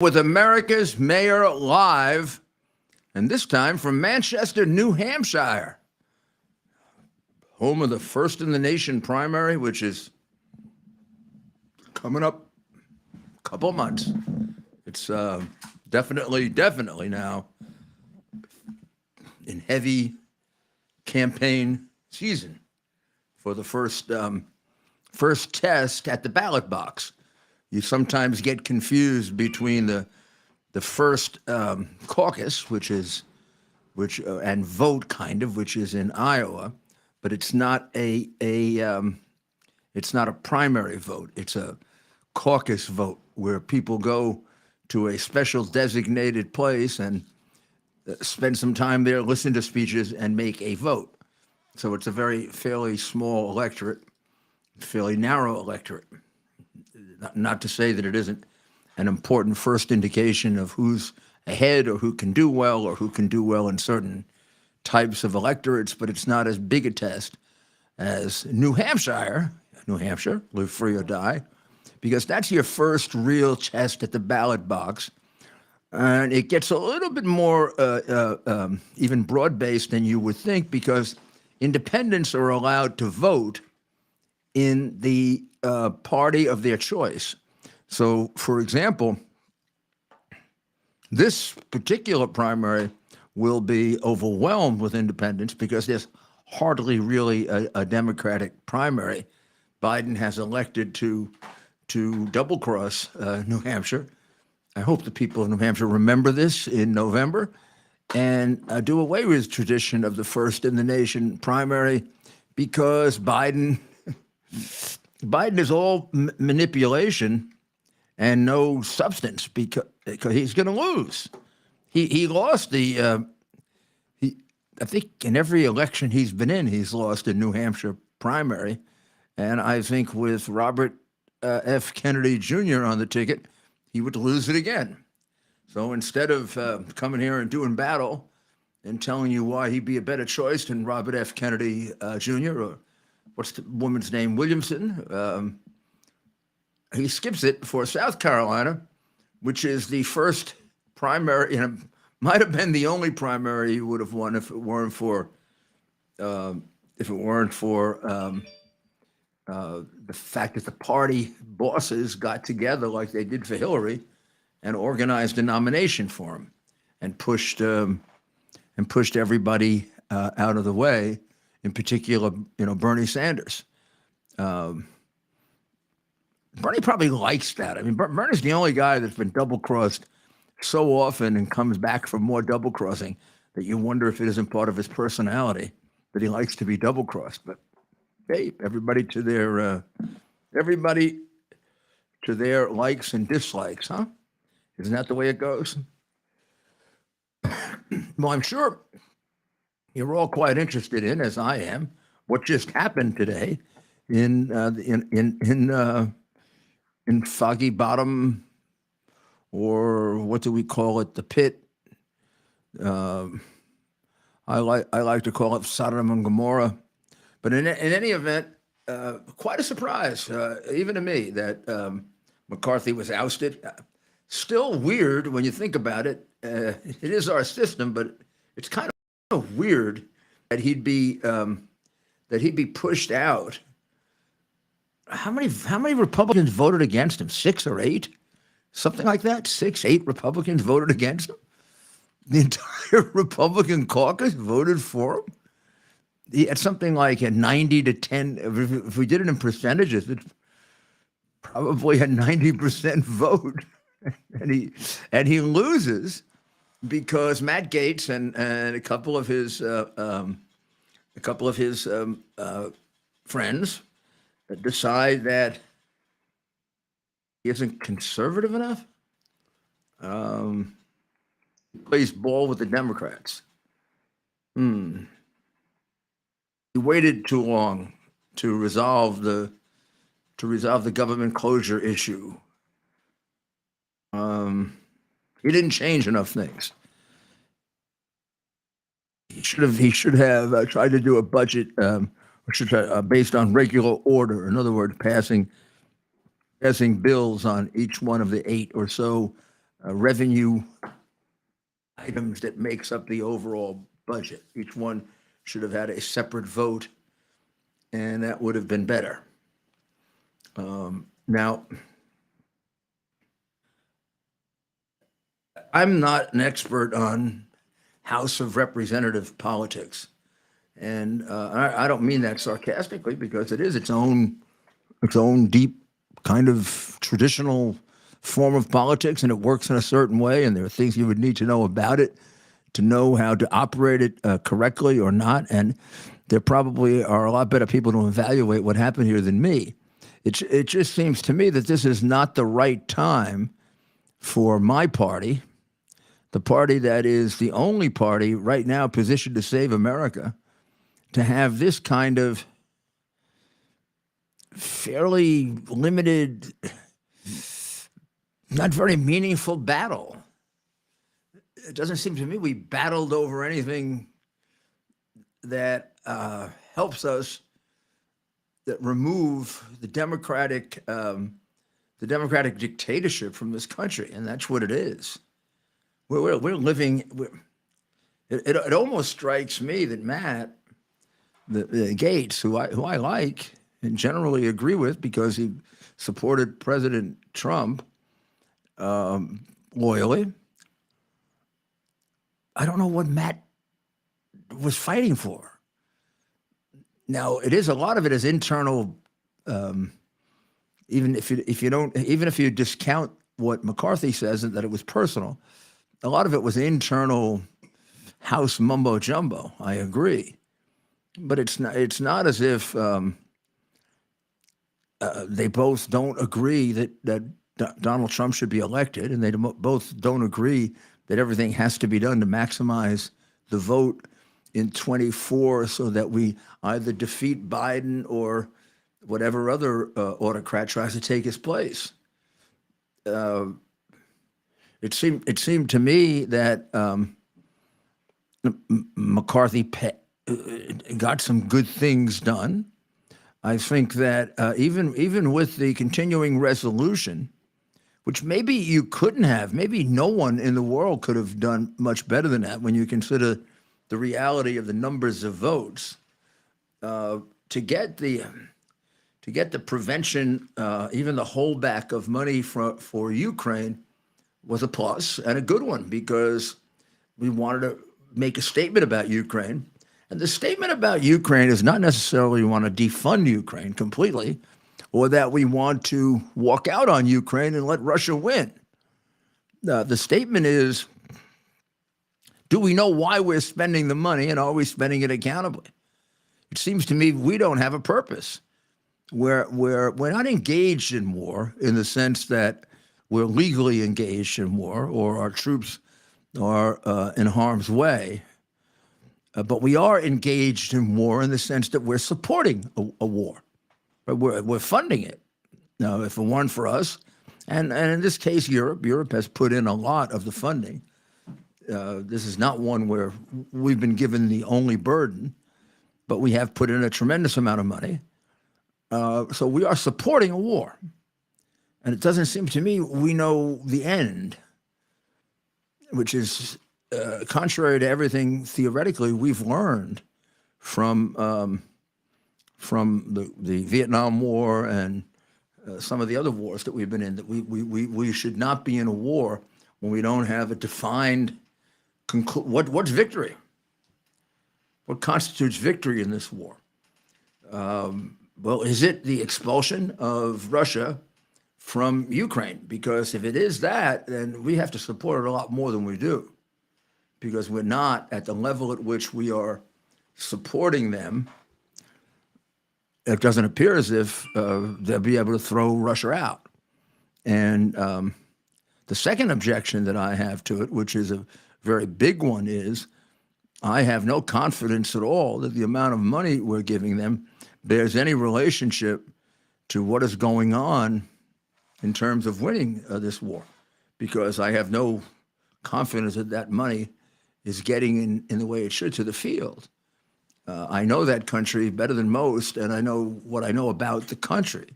With America's Mayor Live, and this time from Manchester, New Hampshire, home of the first in the nation primary, which is coming up a couple months. It's definitely now in heavy campaign season for the first test at the ballot box. You sometimes get confused between the first caucus, and vote kind of, which is in Iowa, but it's not it's not a primary vote. It's a caucus vote where people go to a special designated place and spend some time there, listen to speeches, and make a vote. So it's a fairly small electorate, fairly narrow electorate. Not to say that it isn't an important first indication of who's ahead or who can do well in certain types of electorates, but it's not as big a test as New Hampshire, live free or die, because that's your first real test at the ballot box. And it gets a little bit more even broad-based than you would think, because independents are allowed to vote in the party of their choice. So, for example, this particular primary will be overwhelmed with independents because there's hardly really a Democratic primary. Biden has elected to double-cross New Hampshire. I hope the people of New Hampshire remember this in November and do away with tradition of the first in the nation primary, because Biden is all manipulation and no substance, because he's going to lose. He lost I think in every election he's been in, he's lost a New Hampshire primary. And I think with Robert F. Kennedy Jr. on the ticket, he would lose it again. So instead of coming here and doing battle and telling you why he'd be a better choice than Robert F. Kennedy Jr. or what's the woman's name, Williamson, he skips it for South Carolina, which is the first primary, and might have been the only primary he would have won if it weren't for the fact that the party bosses got together like they did for Hillary and organized a nomination for him and pushed everybody out of the way. In particular, Bernie Sanders. Bernie probably likes that. I mean, Bernie's the only guy that's been double-crossed so often and comes back for more double-crossing that you wonder if it isn't part of his personality that he likes to be double-crossed. But hey, everybody to their likes and dislikes, huh? Isn't that the way it goes? Well, I'm sure you're all quite interested in, as I am, what just happened today in Foggy Bottom, or what do we call it, the Pit? I like to call it Sodom and Gomorrah. But in any event, quite a surprise, even to me, that McCarthy was ousted. Still weird when you think about it. It is our system, but it's kind of weird that he'd be pushed out. How many Republicans voted against him? 6 or 8, something like that. 6, 8 Republicans voted against him. The entire Republican caucus voted for him. He had something like a 90 to 10. If we did it in percentages, it's probably a 90% vote, and he loses because Matt Gaetz and a couple of his friends decide that he isn't conservative enough. He plays ball with the Democrats. He waited too long to resolve the government closure issue. He didn't change enough things. He should have tried to do a budget based on regular order. In other words, passing bills on each one of the 8 or so revenue items that makes up the overall budget. Each one should have had a separate vote, and that would have been better. Now, I'm not an expert on House of Representative politics, and I don't mean that sarcastically because it is its own deep kind of traditional form of politics, and it works in a certain way, and there are things you would need to know about it to know how to operate it correctly or not. And there probably are a lot better people to evaluate what happened here than me. It just seems to me that this is not the right time for my party, the party that is the only party right now positioned to save America, to have this kind of fairly limited, not very meaningful battle. It doesn't seem to me we battled over anything that helps us that remove the democratic dictatorship from this country, and that's what it is. We're living. It almost strikes me that Matt the Gates, who I like and generally agree with because he supported President Trump loyally. I don't know what Matt was fighting for. Now, a lot of it is internal. Even if you discount what McCarthy says and that it was personal, a lot of it was internal House mumbo jumbo. I agree, but it's not as if they both don't agree that Donald Trump should be elected, and they both don't agree that everything has to be done to maximize the vote in 24 so that we either defeat Biden or whatever other autocrat tries to take his place. It seemed to me that McCarthy got some good things done. I think that even with the continuing resolution, which maybe you couldn't have, maybe no one in the world could have done much better than that when you consider the reality of the numbers of votes, to get the prevention, even the holdback of money for Ukraine was a plus and a good one, because we wanted to make a statement about Ukraine. And the statement about Ukraine is not necessarily we want to defund Ukraine completely, or that we want to walk out on Ukraine and let Russia win. The statement is, do we know why we're spending the money, and are we spending it accountably? It seems to me we don't have a purpose. We're not engaged in war in the sense that we're legally engaged in war or our troops are in harm's way. But we are engaged in war in the sense that we're supporting a war. We're funding it. Now, if it weren't for us, and in this case, Europe has put in a lot of the funding. This is not one where we've been given the only burden, but we have put in a tremendous amount of money. So we are supporting a war. And it doesn't seem to me we know the end, which is contrary to everything theoretically we've learned from the Vietnam War and some of the other wars that we've been in, that we should not be in a war when we don't have a defined what's victory? What constitutes victory in this war? Well, is it the expulsion of Russia from Ukraine? Because if it is that, then we have to support it a lot more than we do, because we're not at the level at which we are supporting them. It doesn't appear as if they'll be able to throw Russia out. And the second objection that I have to it, which is a very big one, is I have no confidence at all that the amount of money we're giving them bears any relationship to what is going on in terms of winning this war, because I have no confidence that that money is getting in the way it should to the field. I know that country better than most, and I know what I know about the country,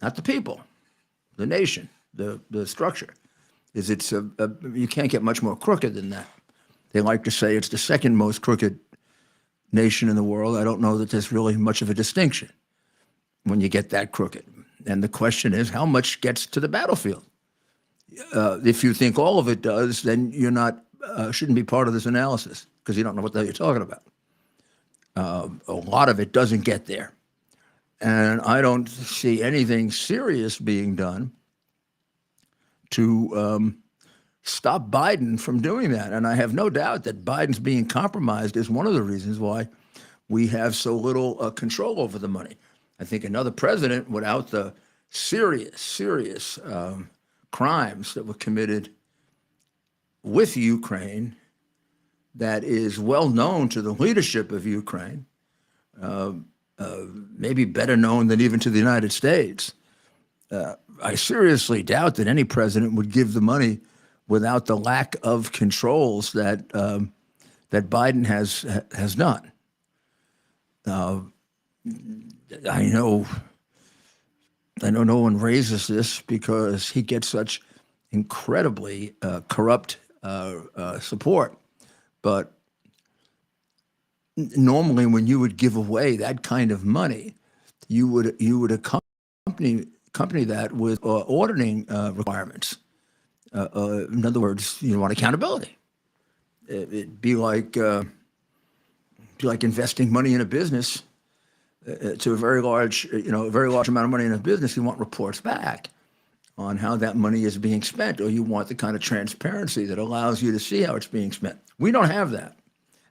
not the people, the nation, the structure. is you can't get much more crooked than that. They like to say it's the second most crooked nation in the world. I don't know that there's really much of a distinction when you get that crooked. And the question is, how much gets to the battlefield? If you think all of it does, then you're not shouldn't be part of this analysis because you don't know what the hell you're talking about. A lot of it doesn't get there. And I don't see anything serious being done to stop Biden from doing that. And I have no doubt that Biden's being compromised is one of the reasons why we have so little control over the money. I think another president without the serious crimes that were committed with Ukraine that is well known to the leadership of Ukraine, maybe better known than even to the United States. I seriously doubt that any president would give the money without the lack of controls that that Biden has done. I know no one raises this because he gets such incredibly corrupt support, but normally when you would give away that kind of money, you would accompany that with auditing requirements. In other words, you want accountability. It'd be like investing money in a business to a very large amount of money in a business. You want reports back on how that money is being spent, or you want the kind of transparency that allows you to see how it's being spent. We don't have that,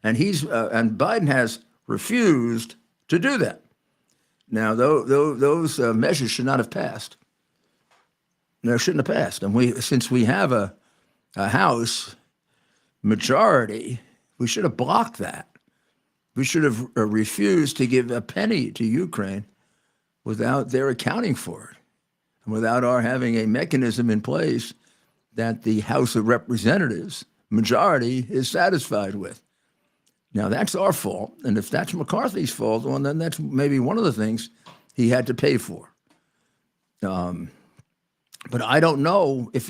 and Biden has refused to do that. Now, those measures should not have passed. No, shouldn't have passed. And since we have a House majority, we should have blocked that. We should have refused to give a penny to Ukraine without their accounting for it, and without our having a mechanism in place that the House of Representatives majority is satisfied with. Now, that's our fault. And if that's McCarthy's fault, well, then that's maybe one of the things he had to pay for. But I don't know if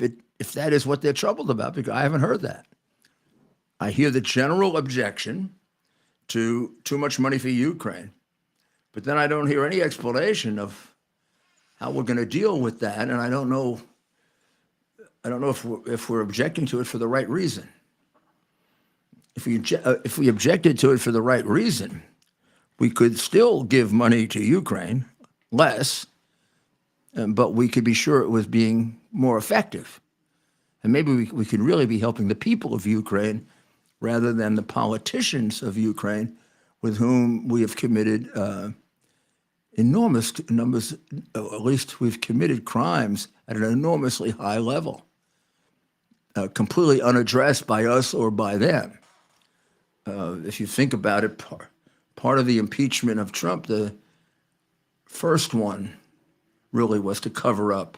that is what they're troubled about, because I haven't heard that. I hear the general objection to too much money for Ukraine, but then I don't hear any explanation of how we're going to deal with that, and I don't know if we're objecting to it for the right reason. If we objected to it for the right reason, we could still give money to Ukraine, less, but we could be sure it was being more effective. And maybe we could really be helping the people of Ukraine rather than the politicians of Ukraine, with whom we have committed enormous numbers, at least we've committed crimes at an enormously high level, completely unaddressed by us or by them. If you think about it, part of the impeachment of Trump, the first one really was to cover up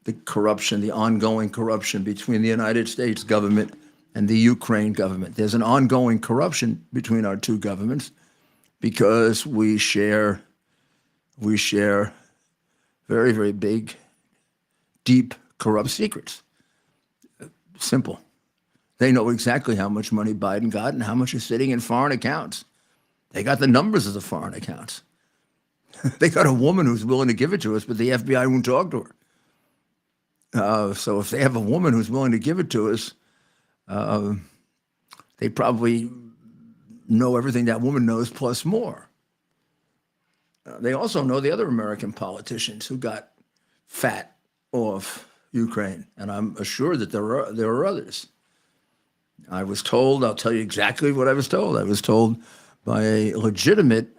the corruption, the ongoing corruption between the United States government and the Ukraine government. There's an ongoing corruption between our two governments because we share very, very big, deep, corrupt secrets. Simple. They know exactly how much money Biden got and how much is sitting in foreign accounts. They got the numbers of the foreign accounts. They got a woman who's willing to give it to us, but the FBI won't talk to her. So if they have a woman who's willing to give it to us, they probably know everything that woman knows plus more. They also know the other American politicians who got fat off Ukraine, and I'm assured that there are others. I was told, I'll tell you exactly what I was told. I was told by a legitimate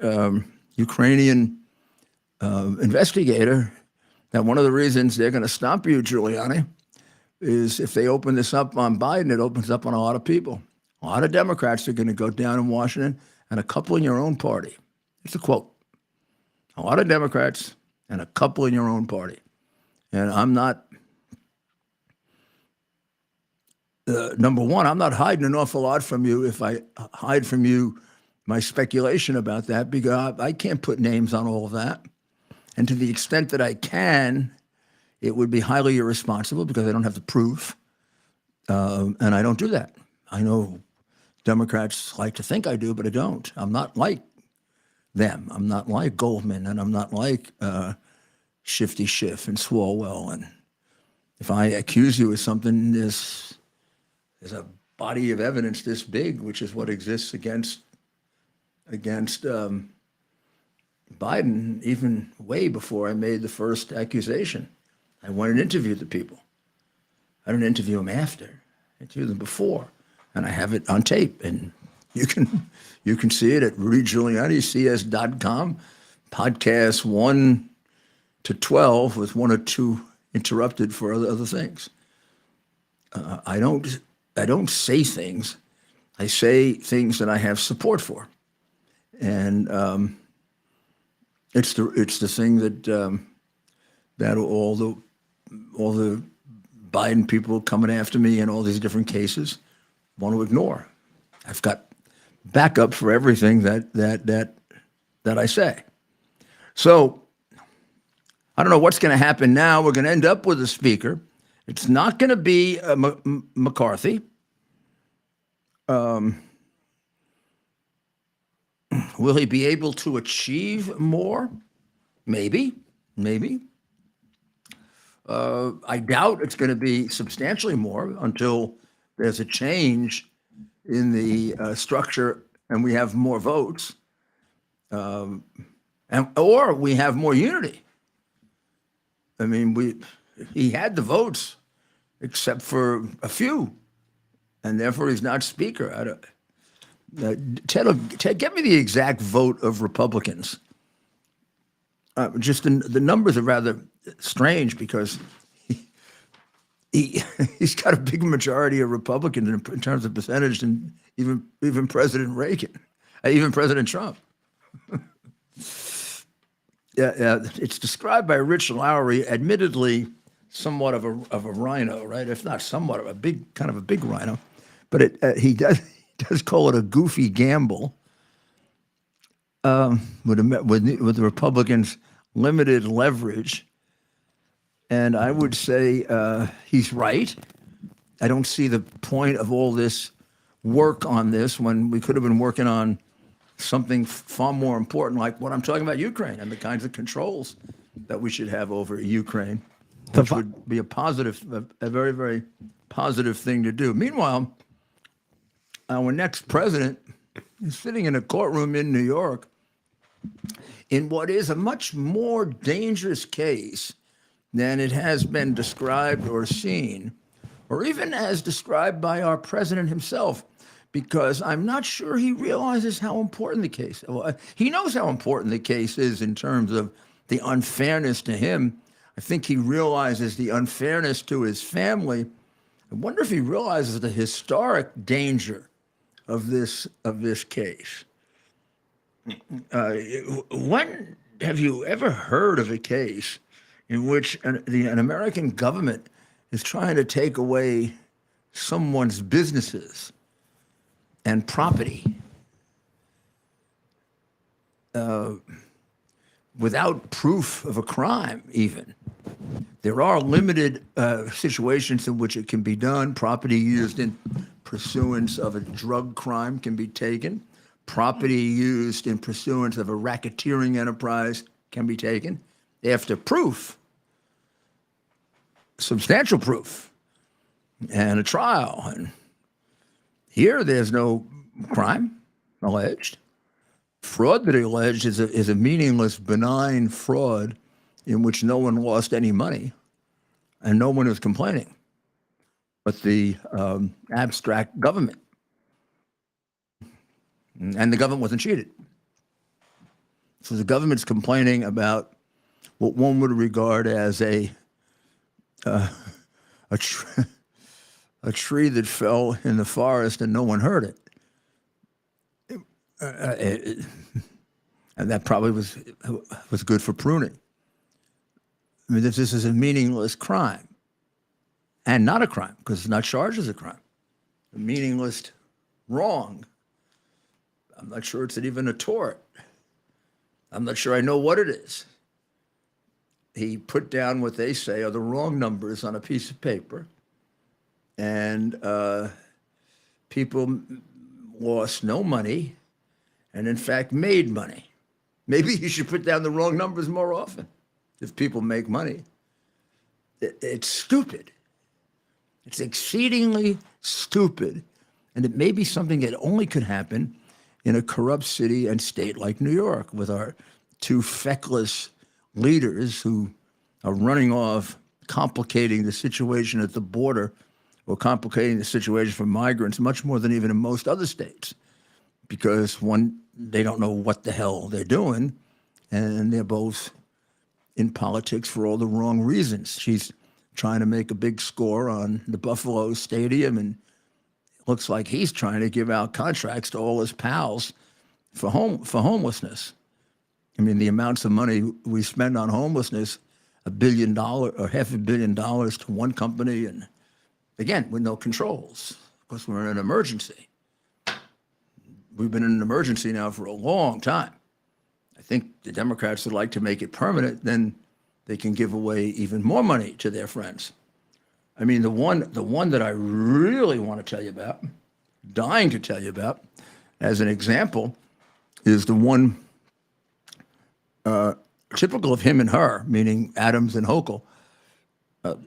Ukrainian investigator that one of the reasons they're going to stop you, Giuliani, is if they open this up on Biden, it opens up on a lot of people. A lot of Democrats are going to go down in Washington, and a couple in your own party. It's a quote. A lot of Democrats and a couple in your own party. And I'm not, number one, I'm not hiding an awful lot from you if I hide from you my speculation about that, because I can't put names on all of that. And to the extent that I can, it would be highly irresponsible because I don't have the proof, and I don't do that. I know Democrats like to think I do, but I don't. I'm not like them. I'm not like Goldman, and I'm not like Shifty Schiff and Swalwell. And if I accuse you of something, there's a body of evidence this big, which is what exists against Biden, even way before I made the first accusation. I went and interviewed the people. I didn't interview them after. I interviewed them before, and I have it on tape. And you can see it at RudyGiulianiCS.com, podcast 1 to 12, with 1 or 2 interrupted for other things. I don't say things. I say things that I have support for, and it's the thing that all the Biden people coming after me in all these different cases want to ignore. I've got backup for everything that I say. So I don't know what's going to happen now. We're going to end up with a speaker. It's not going to be McCarthy. Will he be able to achieve more? Maybe. I doubt it's going to be substantially more until there's a change in the structure and we have more votes, or we have more unity. I mean, he had the votes except for a few, and therefore he's not speaker. Ted, get me the exact vote of Republicans. Just the numbers are rather strange because he's got a big majority of Republicans in terms of percentage, and even President Reagan, even President Trump. Yeah, it's described by Rich Lowry, admittedly somewhat of a rhino, right? If not somewhat of a big rhino, but he does call it a goofy gamble with the Republicans' limited leverage. And I would say he's right. I don't see the point of all this work on this when we could have been working on something far more important, like what I'm talking about, Ukraine, and the kinds of controls that we should have over Ukraine, which would be a very, very positive thing to do. Meanwhile, our next president is sitting in a courtroom in New York in what is a much more dangerous case than it has been described or seen, or even as described by our president himself, because I'm not sure he realizes how important the case is. Well, he knows how important the case is in terms of the unfairness to him. I think he realizes the unfairness to his family. I wonder if he realizes the historic danger of this case. When have you ever heard of a case in which an American government is trying to take away someone's businesses and property without proof of a crime even? There are limited situations in which it can be done. Property used in pursuance of a drug crime can be taken. Property used in pursuance of a racketeering enterprise can be taken after proof, substantial proof, and a trial. And here, there's no crime alleged. Fraud that alleged is a meaningless, benign fraud in which no one lost any money and no one is complaining but the abstract government. And the government wasn't cheated. So the government's complaining about what one would regard as a tree that fell in the forest and no one heard it. And that probably was good for pruning. I mean, this is a meaningless crime, and not a crime because it's not charged as a crime. A meaningless wrong. I'm not sure it's even a tort. I'm not sure I know what it is. he put down what they say are the wrong numbers on a piece of paper, and people lost no money, and in fact made money. Maybe you should put down the wrong numbers more often if people make money. It's stupid. It's exceedingly stupid, and it may be something that only could happen in a corrupt city and state like New York, with our two feckless leaders who are running off, complicating the situation at the border, or complicating the situation for migrants much more than even in most other states, because one, they don't know what the hell they're doing, and they're both in politics for all the wrong reasons. She's trying to make a big score on the Buffalo Stadium, and it looks like he's trying to give out contracts to all his pals for homelessness. I mean, the amounts of money we spend on homelessness, $1 billion or $500 million to one company, and again, with no controls, because we're in an emergency. We've been in an emergency now for a long time. I think the Democrats would like to make it permanent, then they can give away even more money to their friends. I mean, the one that I really want to tell you about, dying to tell you about, as an example, is the one typical of him and her, meaning Adams and Hochul,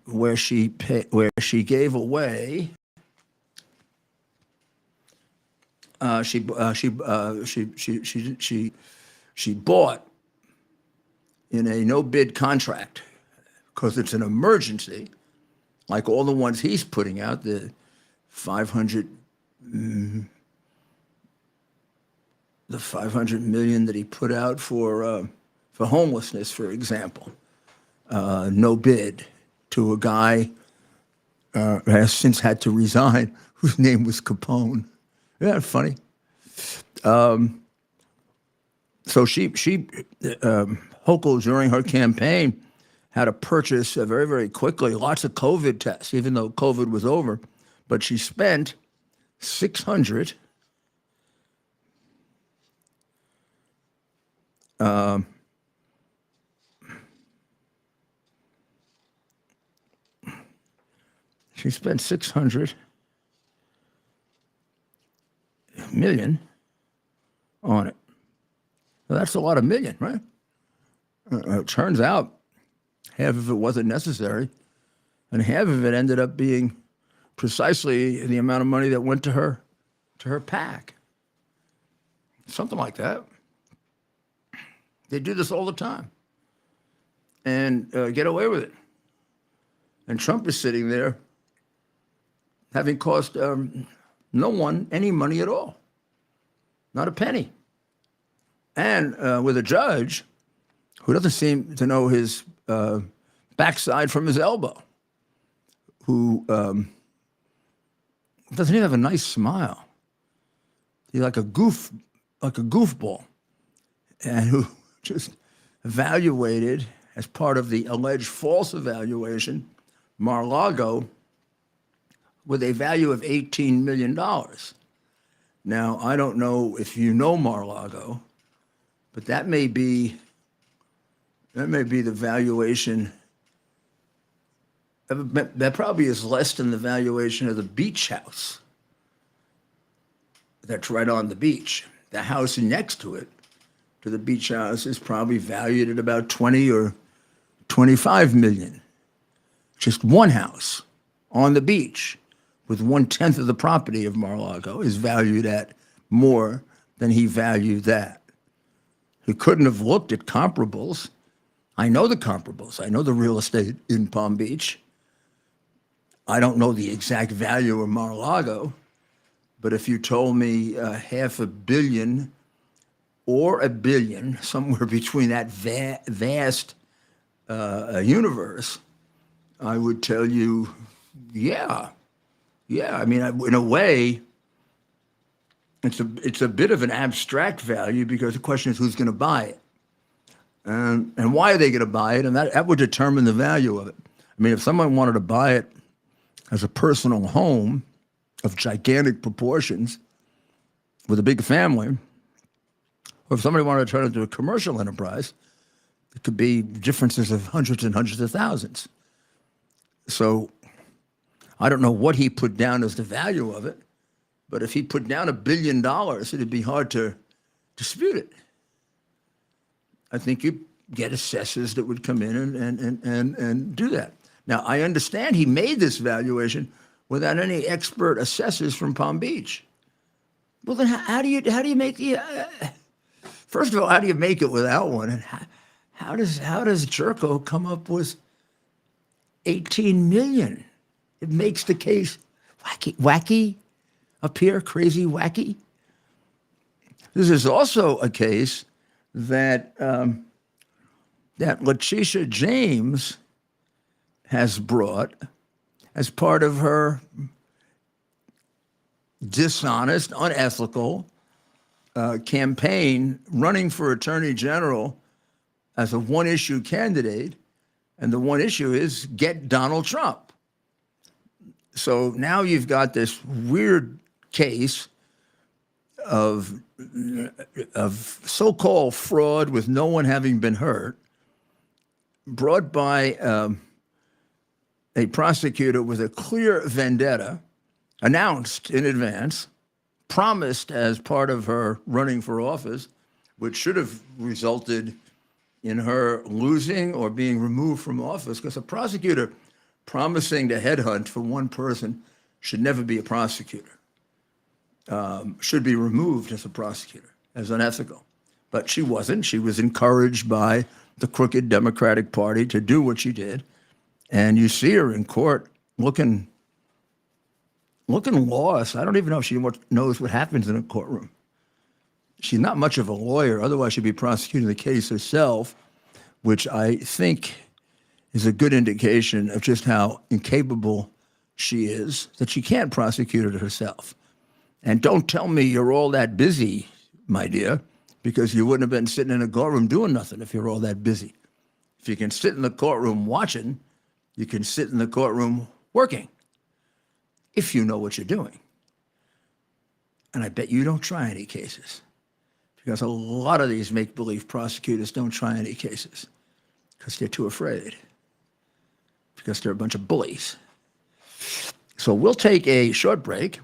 where she gave away. She bought in a no-bid contract, because it's an emergency, like all the ones he's putting out, the 500 million that he put out for homelessness, for example, no bid, to a guy who has since had to resign, whose name was Capone. Isn't that funny? So Hochul, during her campaign, had to purchase very, very quickly lots of COVID tests, even though COVID was over. But she spent 600. She spent 600 million on it. Well, that's a lot of million, right? It turns out half of it wasn't necessary, and half of it ended up being precisely the amount of money that went to her PAC. Something like that. They do this all the time and get away with it. And Trump is sitting there having cost no one any money at all, not a penny. And with a judge who doesn't seem to know his backside from his elbow, who doesn't even have a nice smile. He's like a goofball, and who just evaluated, as part of the alleged false evaluation, Mar-a-Lago with a value of $18 million. Now, I don't know if you know Mar-a-Lago, but that may be the valuation. That probably is less than the valuation of the beach house that's right on the beach. The house next to it, to the beach house, is probably valued at about 20 or 25 million. Just one house on the beach with 1/10 of the property of Mar-a-Lago is valued at more than he valued that. He couldn't have looked at comparables. I know the comparables. I know the real estate in Palm Beach. I don't know the exact value of Mar-a-Lago, but if you told me $500 million or $1 billion, somewhere between that vast universe, I would tell you, yeah. I mean, in a way, it's a bit of an abstract value, because the question is who's going to buy it, and why are they going to buy it, and that would determine the value of it. I mean, if someone wanted to buy it as a personal home of gigantic proportions with a big family, or if somebody wanted to turn it into a commercial enterprise, It could be differences of hundreds and hundreds of thousands. So I don't know what he put down as the value of it, but if he put down $1 billion, it'd be hard to dispute it. I think you get assessors that would come in and do that. Now, I understand he made this valuation without any expert assessors from Palm Beach. Well, then how do you make the? First of all, how do you make it without one? And how does Jerko come up with 18 million? It makes the case wacky appear crazy wacky. This is also a case that that Letitia James has brought as part of her dishonest, unethical campaign running for Attorney General as a one-issue candidate, and the one issue is get Donald Trump. So now you've got this weird case of so-called fraud with no one having been hurt, brought by a prosecutor with a clear vendetta, announced in advance, promised as part of her running for office, which should have resulted in her losing or being removed from office, because a prosecutor promising to headhunt for one person should never be a prosecutor, should be removed as a prosecutor, as unethical. But she wasn't. She was encouraged by the crooked Democratic Party to do what she did. And you see her in court looking lost. I don't even know if she knows what happens in a courtroom. She's not much of a lawyer. Otherwise, she'd be prosecuting the case herself, which I think is a good indication of just how incapable she is, that she can't prosecute it herself. And don't tell me you're all that busy, my dear, because you wouldn't have been sitting in a courtroom doing nothing if you're all that busy. If you can sit in the courtroom watching, you can sit in the courtroom working, if you know what you're doing. And I bet you don't try any cases, because a lot of these make-believe prosecutors don't try any cases because they're too afraid, because they're a bunch of bullies. So we'll take a short break,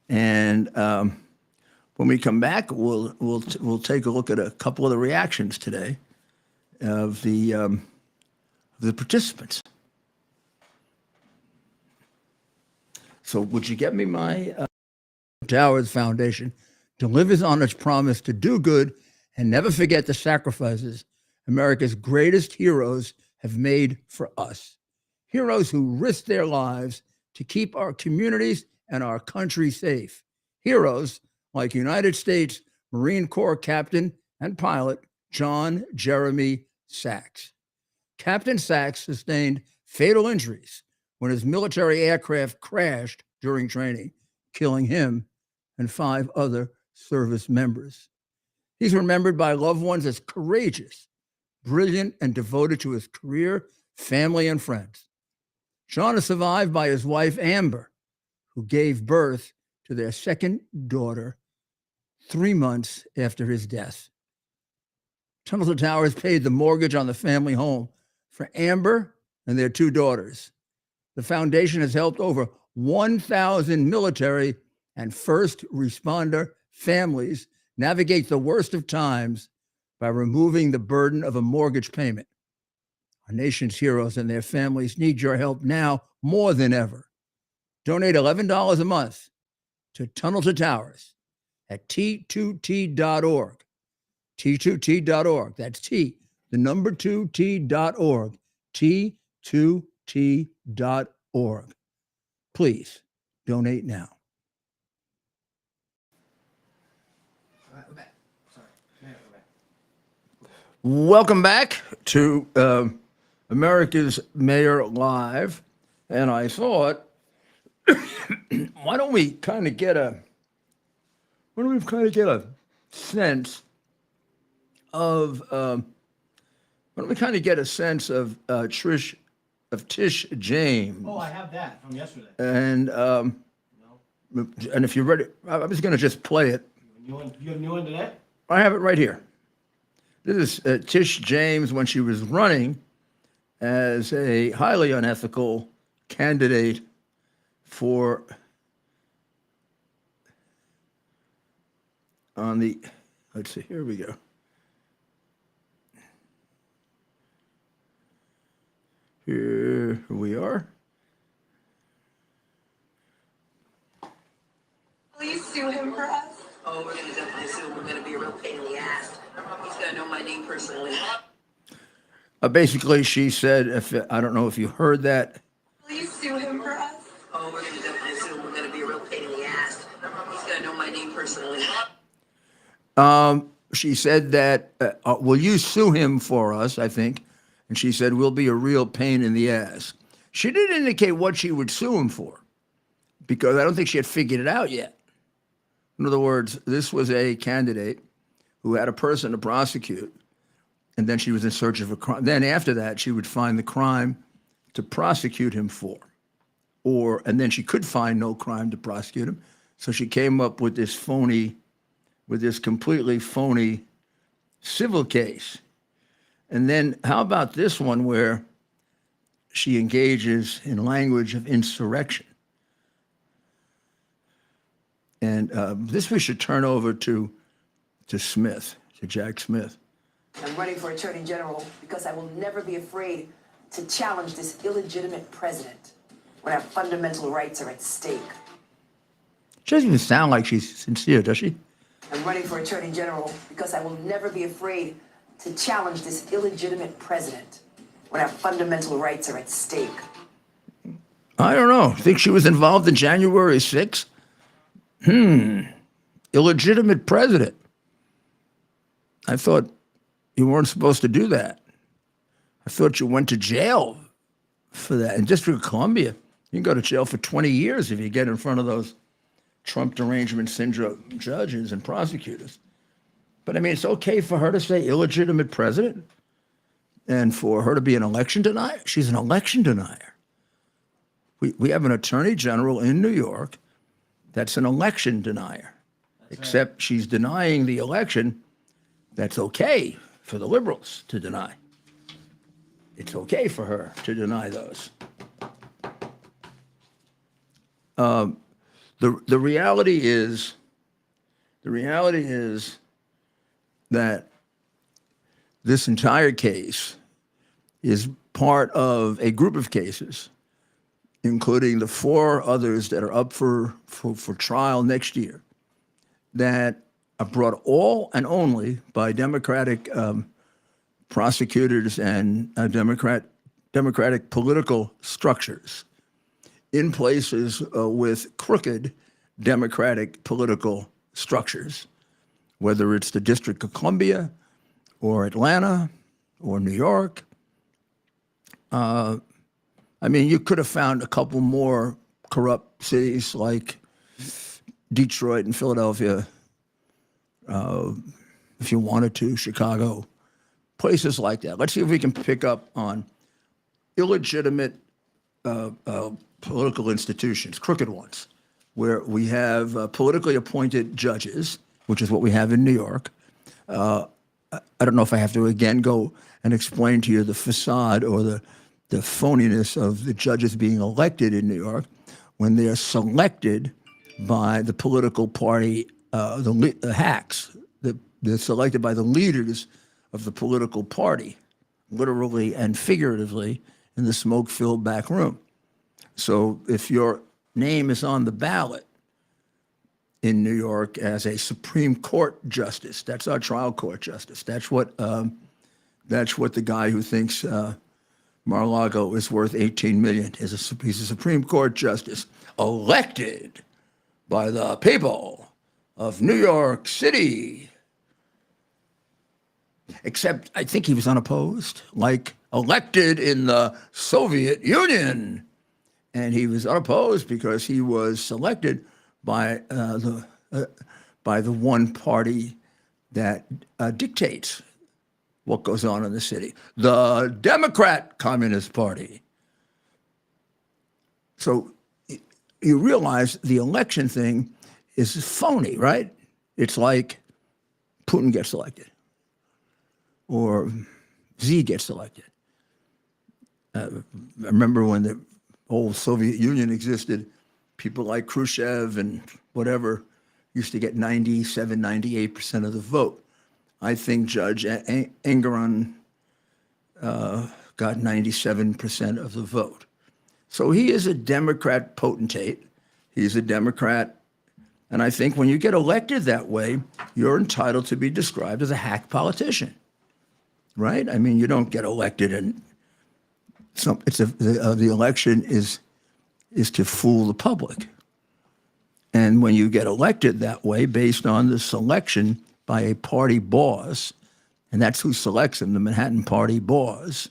and when we come back, we'll take a look at a couple of the reactions today of the participants. So would you get me my Towers Foundation delivers on its promise to do good and never forget the sacrifices America's greatest heroes have made for us. Heroes who risked their lives to keep our communities and our country safe. Heroes like United States Marine Corps Captain and pilot John Jeremy Sachs. Captain Sachs sustained fatal injuries when his military aircraft crashed during training, killing him and 5 other service members. He's remembered by loved ones as courageous, brilliant, and devoted to his career, family, and friends. John is survived by his wife, Amber, who gave birth to their second daughter 3 months after his death. Tunnel to Towers paid the mortgage on the family home for Amber and their 2 daughters. The foundation has helped over 1,000 military and first responder families navigate the worst of times by removing the burden of a mortgage payment. Our nation's heroes and their families need your help now more than ever. Donate $11 a month to Tunnel to Towers at T2T.org. T2T.org. That's T, the number 2T.org. T2T.org. Please donate now. Welcome back to America's Mayor Live. And I thought, why don't we kind of get a sense of Tish James. Oh, I have that from yesterday. And if you're ready, I was going to just play it. You have a new one today? I have it right here. This is Tish James when she was running as a highly unethical candidate for on the, let's see, here we go. Here we are. Will you sue him for us? Oh, we're going to definitely sue him. We're going to be a real pain in the ass. He's going to know my name personally. Basically, she said, I don't know if you heard that. Will you sue him for us? Oh, we're going to definitely sue him. We're going to be a real pain in the ass. He's going to know my name personally. She said that, will you sue him for us, I think? And she said, we'll be a real pain in the ass. She didn't indicate what she would sue him for, because I don't think she had figured it out yet. In other words, this was a candidate who had a person to prosecute, and then she was in search of a crime. Then after that, she would find the crime to prosecute him for. And then she could find no crime to prosecute him. So she came up with this completely phony civil case. And then how about this one where she engages in language of insurrection? And this we should turn over to Smith, to Jack Smith. I'm running for Attorney General because I will never be afraid to challenge this illegitimate president when our fundamental rights are at stake. She doesn't even sound like she's sincere, does she? I'm running for Attorney General because I will never be afraid to challenge this illegitimate president when our fundamental rights are at stake. I don't know. Think she was involved in January 6th? Illegitimate president. I thought you weren't supposed to do that. I thought you went to jail for that. In District of Columbia, you can go to jail for 20 years if you get in front of those Trump derangement syndrome judges and prosecutors. But I mean, it's okay for her to say illegitimate president and for her to be an election denier. She's an election denier. We have an attorney general in New York that's an election denier, except she's denying the election. That's okay for the liberals to deny. It's okay for her to deny those. The reality is that this entire case is part of a group of cases, including the 4 others that are up for trial next year, that are brought all and only by Democratic prosecutors and Democratic political structures in places with crooked Democratic political structures, whether it's the District of Columbia or Atlanta or New York. I mean, you could have found a couple more corrupt cities like Detroit and Philadelphia, if you wanted to, Chicago, places like that. Let's see if we can pick up on illegitimate political institutions, crooked ones, where we have politically appointed judges, which is what we have in New York. I don't know if I have to again go and explain to you the facade or the phoniness of the judges being elected in New York when they're selected by the political party, the hacks. They're selected by the leaders of the political party, literally and figuratively, in the smoke-filled back room. So if your name is on the ballot in New York as a Supreme Court justice, that's our trial court justice. That's what the guy who thinks Mar-a-Lago is worth $18 million he's a Supreme Court justice elected by the people of New York City. Except I think he was unopposed, like elected in the Soviet Union. And he was unopposed because he was selected by the one party that dictates what goes on in the city, the Democrat Communist Party. So you realize the election thing is phony, right? It's like Putin gets elected. or Z gets elected. I remember when the old Soviet Union existed, people like Khrushchev and whatever used to get 97, 98% of the vote. I think Judge Engoron got 97% of the vote. So he is a Democrat potentate. He's a Democrat. And I think when you get elected that way, you're entitled to be described as a hack politician, right? I mean, you don't get elected and the election is to fool the public. And when you get elected that way based on the selection by a party boss, and that's who selects him, the Manhattan Party boss,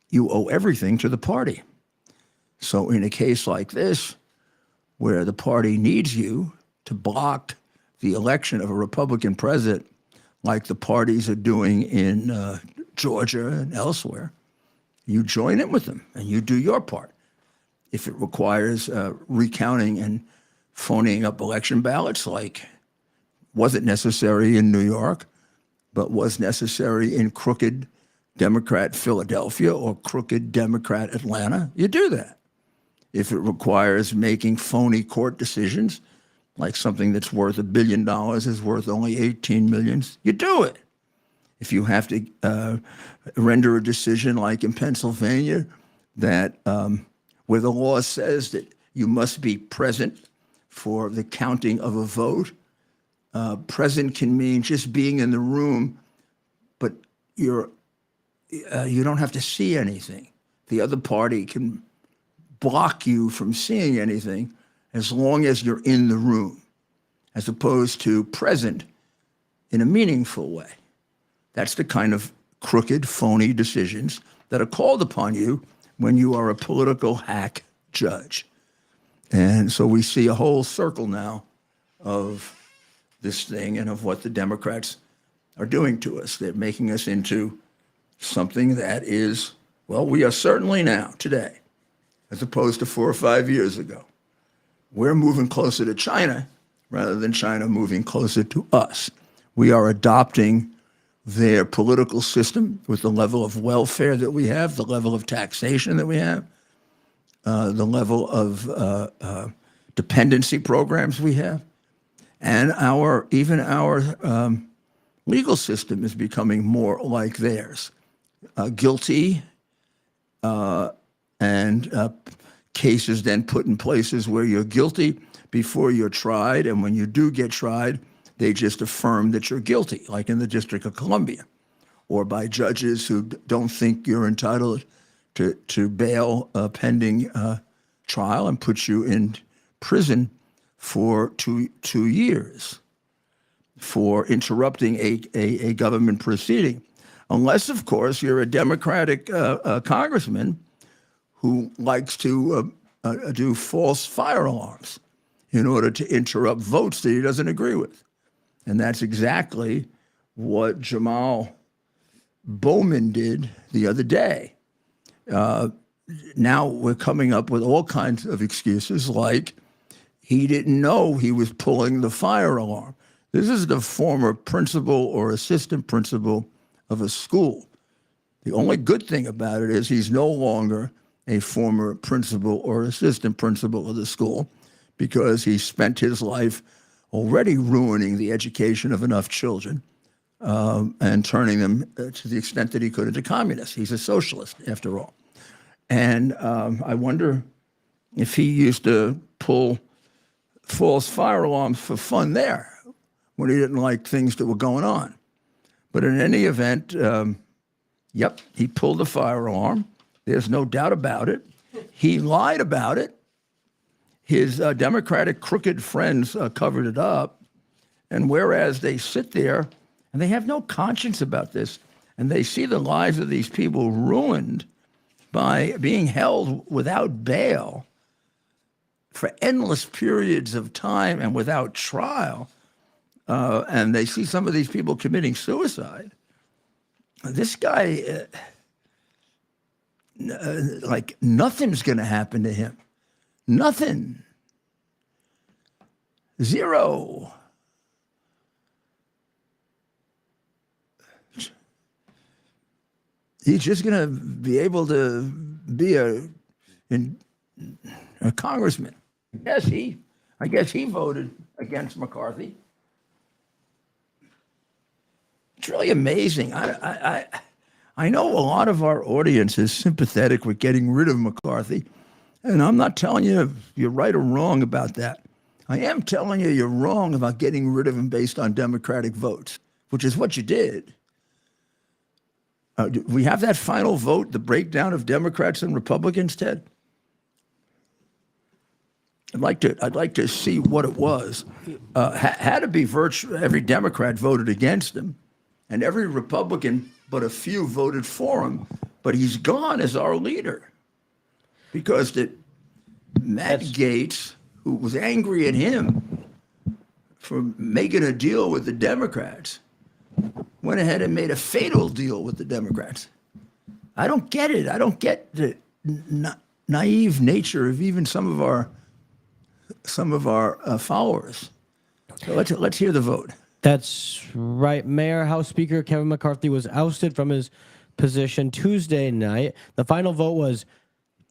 you owe everything to the party. So in a case like this, where the party needs you to block the election of a Republican president, like the parties are doing in Georgia and elsewhere, you join in with them and you do your part. If it requires recounting and phoning up election ballots, like wasn't necessary in New York, but was necessary in crooked Democrat Philadelphia or crooked Democrat Atlanta, you do that. If it requires making phony court decisions, like something that's worth $1 billion is worth only 18 million, you do it. If you have to render a decision like in Pennsylvania that where the law says that you must be present for the counting of a vote, present can mean just being in the room, but you don't have to see anything. The other party can block you from seeing anything as long as you're in the room, as opposed to present in a meaningful way. That's the kind of crooked, phony decisions that are called upon you when you are a political hack judge. And so we see a whole circle now of this thing and of what the Democrats are doing to us. They're making us into something that is, well, we are certainly now, today, as opposed to 4 or 5 years ago. We're moving closer to China rather than China moving closer to us. We are adopting their political system with the level of welfare that we have, the level of taxation that we have, the level of dependency programs we have, and even our legal system is becoming more like theirs. Guilty and cases then put in places where you're guilty before you're tried, and when you do get tried, they just affirm that you're guilty, like in the District of Columbia, or by judges who don't think you're entitled to bail pending trial and put you in prison for two years for interrupting a government proceeding. Unless, of course, you're a Democratic congressman who likes to do false fire alarms in order to interrupt votes that he doesn't agree with. And that's exactly what Jamal Bowman did the other day. Now we're coming up with all kinds of excuses like he didn't know he was pulling the fire alarm. This is the former principal or assistant principal of a school. The only good thing about it is he's no longer a former principal or assistant principal of the school because he spent his life already ruining the education of enough children and turning them to the extent that he could into communists. He's a socialist, after all. And I wonder if he used to pull false fire alarms for fun there when he didn't like things that were going on. But in any event, yep, he pulled the fire alarm. There's no doubt about it. He lied about it. His Democratic crooked friends covered it up. And whereas they sit there and they have no conscience about this, and they see the lives of these people ruined by being held without bail for endless periods of time and without trial, and they see some of these people committing suicide, this guy, like nothing's going to happen to him. Nothing. Zero. he's just going to be able to be a congressman. I guess he voted against McCarthy. It's really amazing. I know a lot of our audience is sympathetic with getting rid of McCarthy, and I'm not telling you if you're right or wrong about that. I am telling you you're wrong about getting rid of him based on Democratic votes, which is what you did. We have that final vote, the breakdown of Democrats and Republicans, Ted. I'd like to see what it was. Had to be virtually every Democrat voted against him, and every Republican but a few voted for him. But he's gone as our leader because Matt Gaetz, who was angry at him for making a deal with the Democrats, went ahead and made a fatal deal with the Democrats. I don't get it. I don't get the naive nature of even some of our followers. So let's hear the vote. That's right. Mayor, House Speaker Kevin McCarthy was ousted from his position Tuesday night. The final vote was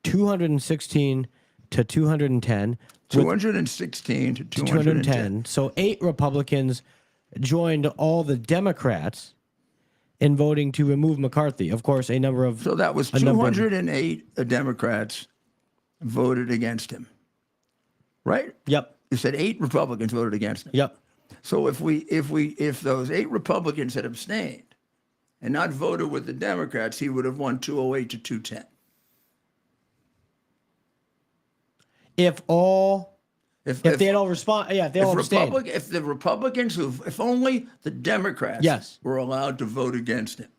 216 to 210. 216 to 210. So 8 Republicans joined all the Democrats in voting to remove McCarthy. Of course, a number of... So that was 208 Democrats voted against him. Right? Yep. You said 8 Republicans voted against him. Yep. So if those 8 Republicans had abstained and not voted with the Democrats, he would have won 208 to 210. If they had all respond, yeah, if they all abstained. If the Republicans, if only the Democrats were allowed to vote against him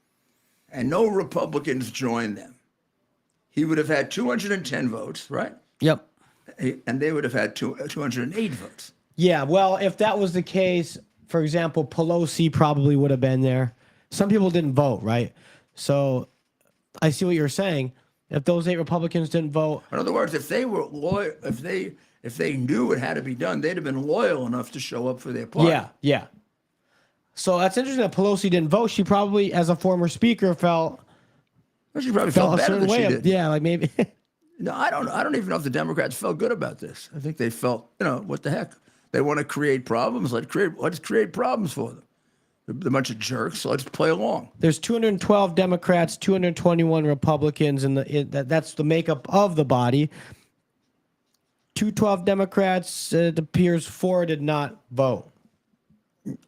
and no Republicans joined them, he would have had 210 votes, right? Yep. And they would have had 208 votes. Yeah, well, if that was the case, for example, Pelosi probably would have been there. Some people didn't vote, right? So I see what you're saying. If those 8 Republicans didn't vote. In other words, if they were loyal, if they knew it had to be done, they'd have been loyal enough to show up for their party. Yeah. So that's interesting that Pelosi didn't vote. She probably, as a former speaker, felt She probably felt better than she did. Yeah, like maybe. No, I don't even know if the Democrats felt good about this. I think they felt, what the heck? They want to create problems. Let's create problems for them. They're a bunch of jerks, so let's play along. There's 212 Democrats, 221 Republicans, and that's the makeup of the body. 212 Democrats, it appears 4 did not vote.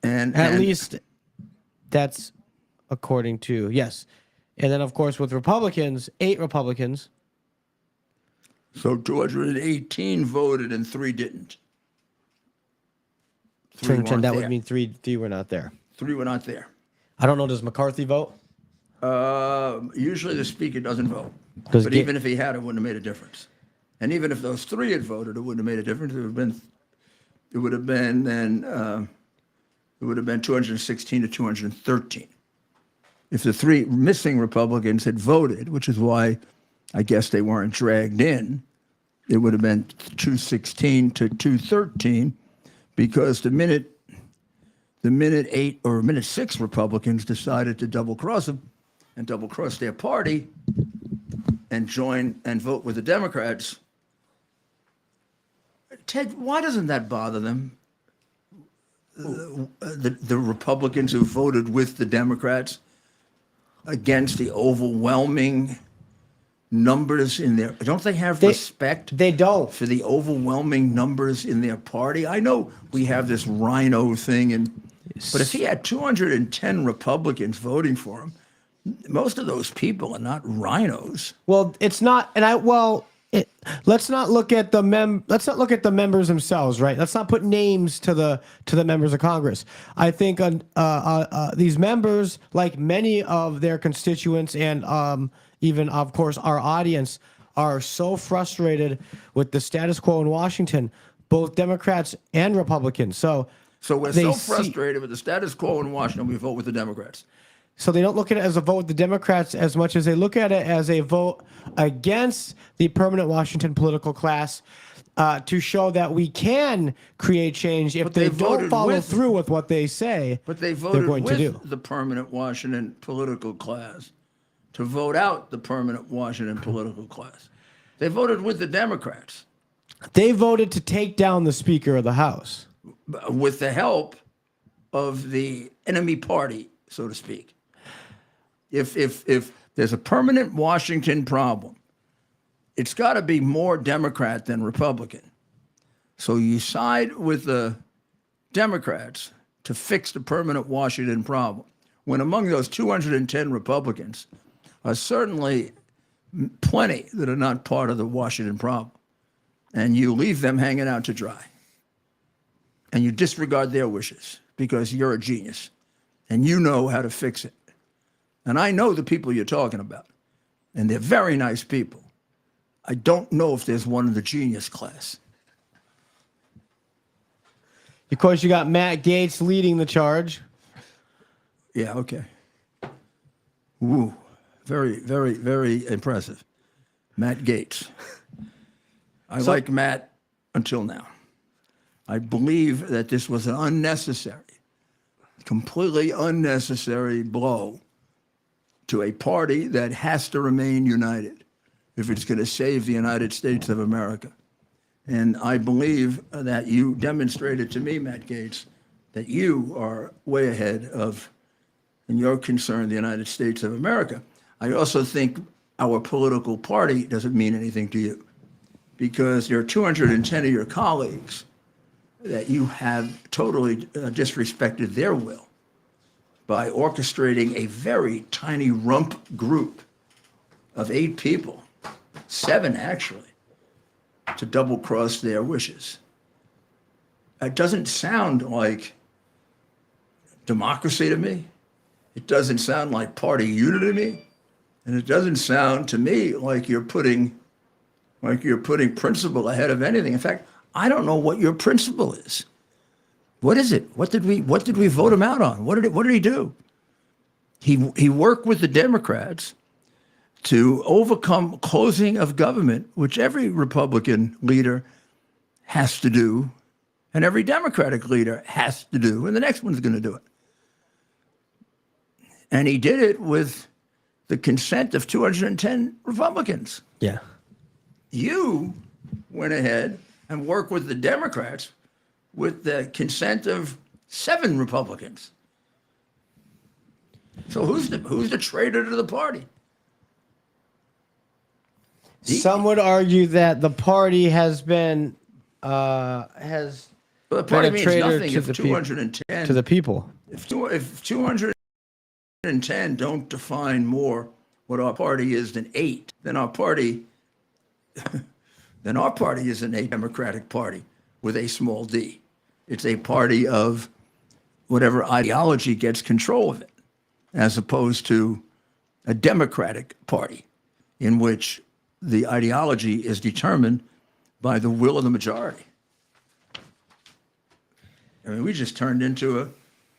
And at least that's according to, yes. And then, of course, with Republicans, 8 Republicans. So 218 voted and 3 didn't. 3 that would mean 3 were not there. 3 were not there. I don't know. Does McCarthy vote? Usually the speaker doesn't vote. But even if he had, it wouldn't have made a difference. And even if those 3 had voted, it wouldn't have made a difference. It would have been 216 to 213. If the 3 missing Republicans had voted, which is why I guess they weren't dragged in, it would have been 216 to 213, because the minute 8 or minute 6 Republicans decided to double cross them and double cross their party and join and vote with the Democrats. Ted, why doesn't that bother them? The Republicans who voted with the Democrats against the overwhelming numbers in their, don't they have respect? They don't. For the overwhelming numbers in their party. I know we have this rhino thing, but if he had 210 Republicans voting for him, most of those people are not rhinos. Well, it's not, and let's not look at the members themselves, right? Let's not put names to the members of Congress. I think these members, like many of their constituents and even, of course, our audience, are so frustrated with the status quo in Washington, both Democrats and Republicans. So we're so frustrated with the status quo in Washington, we vote with the Democrats. So they don't look at it as a vote with the Democrats as much as they look at it as a vote against the permanent Washington political class, to show that we can create change if they don't follow through with what they say. But they voted voted with the permanent Washington political class to vote out the permanent Washington political class. They voted with the Democrats They voted to take down the Speaker of the House. with the help of the enemy party, so to speak. If there's a permanent Washington problem, it's got to be more Democrat than Republican. So you side with the Democrats to fix the permanent Washington problem, when among those 210 Republicans are certainly plenty that are not part of the Washington problem. And you leave them hanging out to dry. And you disregard their wishes because you're a genius and you know how to fix it. And I know the people you're talking about, and they're very nice people. I don't know if there's one in the genius class. Of course, you got Matt Gaetz leading the charge. Yeah, okay. Woo. Very, very, very impressive. Matt Gaetz. I like Matt until now. I believe that this was an unnecessary, completely unnecessary blow to a party that has to remain united if it's going to save the United States of America. And I believe that you demonstrated to me, Matt Gaetz, that you are way ahead of, in your concern, the United States of America. I also think our political party doesn't mean anything to you because there are 210 of your colleagues that you have totally disrespected their will by orchestrating a very tiny rump group of 8 people, 7 actually, to double cross their wishes. It doesn't sound like democracy to me. It doesn't sound like party unity to me. And it doesn't sound to me like you're putting principle ahead of anything. In fact, I don't know what your principle is. What is it? What did we vote him out on? What did he do? He worked with the Democrats to overcome closing of government, which every Republican leader has to do, and every Democratic leader has to do, and the next one's going to do it. And he did it with the consent of 210 Republicans. Yeah. You went ahead and worked with the Democrats with the consent of 7 Republicans. So who's the traitor to the party? Some would argue that the party has been has Well, the party been a means traitor nothing to if the 210 to the people. If 210 don't define more what our party is than 8, then our party isn't a Democratic party with a small d. It's a party of whatever ideology gets control of it, as opposed to a Democratic party in which the ideology is determined by the will of the majority. I mean, we just turned into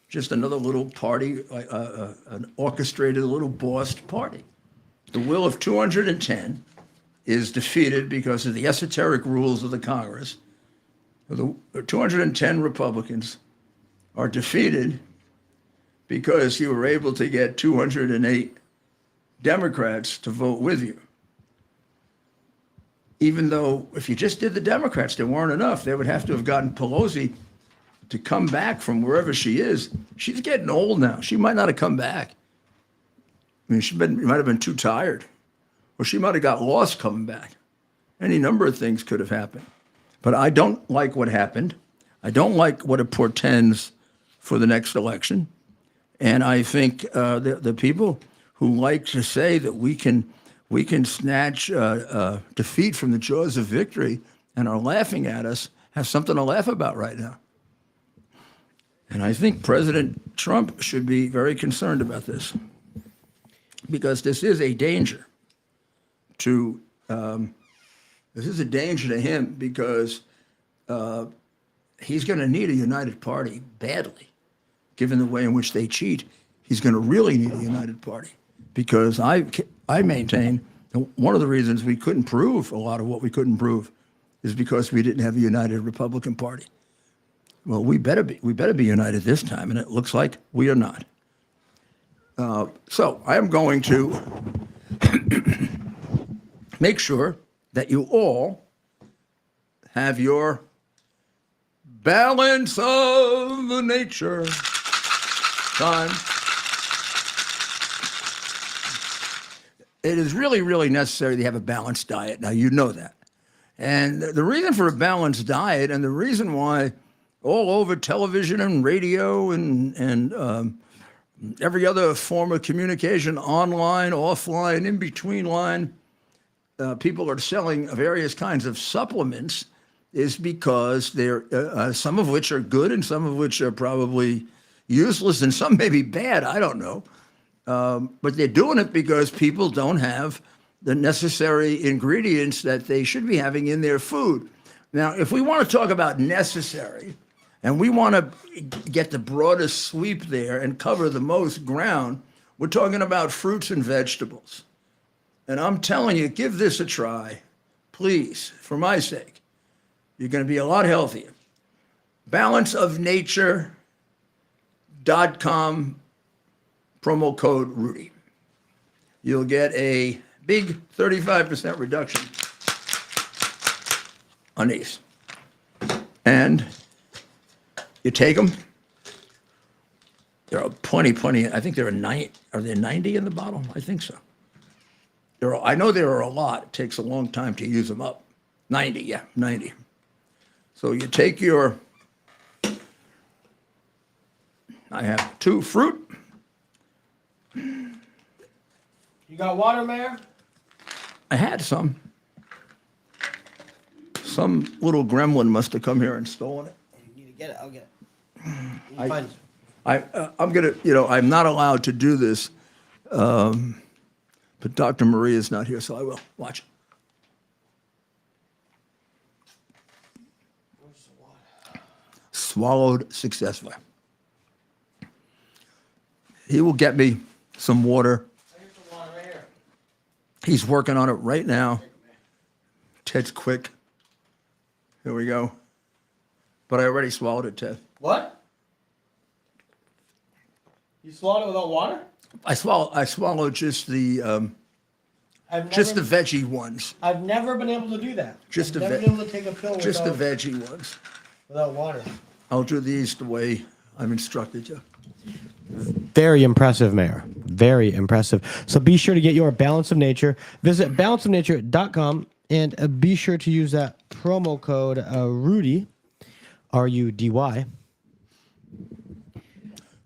just another little party, an orchestrated little bossed party. The will of 210 is defeated because of the esoteric rules of the Congress. The 210 Republicans are defeated because you were able to get 208 Democrats to vote with you. Even though if you just did the Democrats, there weren't enough. They would have to have gotten Pelosi to come back from wherever she is. She's getting old now. She might not have come back. I mean, she might have been too tired, or she might have got lost coming back. Any number of things could have happened. But I don't like what happened. I don't like what it portends for the next election. And I think the people who like to say that we can snatch defeat from the jaws of victory and are laughing at us have something to laugh about right now. And I think President Trump should be very concerned about this, because this is a danger to him, because he's going to need a united party badly, given the way in which they cheat. He's going to really need a united party, because I maintain one of the reasons we couldn't prove a lot of what we couldn't prove is because we didn't have a united Republican Party. Well, we better be united this time, and it looks like we are not. So I am going to make sure that you all have your balance of the nature time. It is really, really necessary to have a balanced diet. Now, you know that. And the reason for a balanced diet and the reason why all over television and radio and every other form of communication, online, offline, in between line, people are selling various kinds of supplements is because they're some of which are good and some of which are probably useless and some may be bad. I don't know. But they're doing it because people don't have the necessary ingredients that they should be having in their food. Now, if we want to talk about necessary, and we want to get the broadest sweep there and cover the most ground, we're talking about fruits and vegetables. And I'm telling you, give this a try, please, for my sake. You're going to be a lot healthier. Balanceofnature.com, promo code Rudy. You'll get a big 35% reduction on these. And you take them. There are plenty. I think there are 9. Are there 90 in the bottle? I think so. I know there are a lot. It takes a long time to use them up. 90, yeah, 90. So you take your, I have 2 fruit. You got water, Mayor? I had some. Some little gremlin must have come here and stolen it. You need to get it. I'll get it. I'm gonna, I'm not allowed to do this, but Dr. Maria is not here, so I will. Watch. Swallowed successfully. He will get me some water. He's working on it right now. Ted's quick. Here we go. But I already swallowed it, Ted. What? You swallowed it without water? I swallowed just the veggie ones. I've never been able to do that. Just I've the never been able to take a pill Just the veggie ones. without water. I'll do these the way I've instructed you. Very impressive, Mayor. Very impressive. So be sure to get your Balance of Nature. Visit balanceofnature.com and be sure to use that promo code Rudy, RUDY.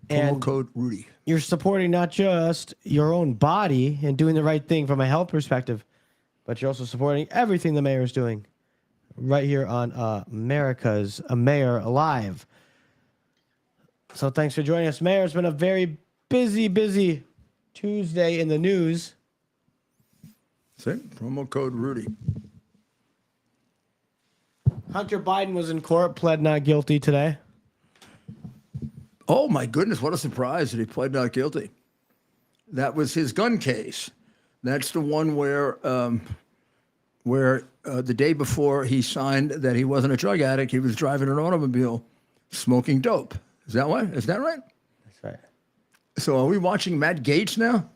Promo code Rudy. You're supporting not just your own body and doing the right thing from a health perspective, but you're also supporting everything the mayor is doing right here on America's Mayor Alive. So thanks for joining us, Mayor. It's been a very busy Tuesday in the news. See? Promo code Rudy. Hunter Biden was in court, pled not guilty today. Oh, my goodness, what a surprise that he pled not guilty. That was his gun case. That's the one where the day before he signed that he wasn't a drug addict, he was driving an automobile smoking dope. Is that right? Is that right? That's right. So are we watching Matt Gaetz now?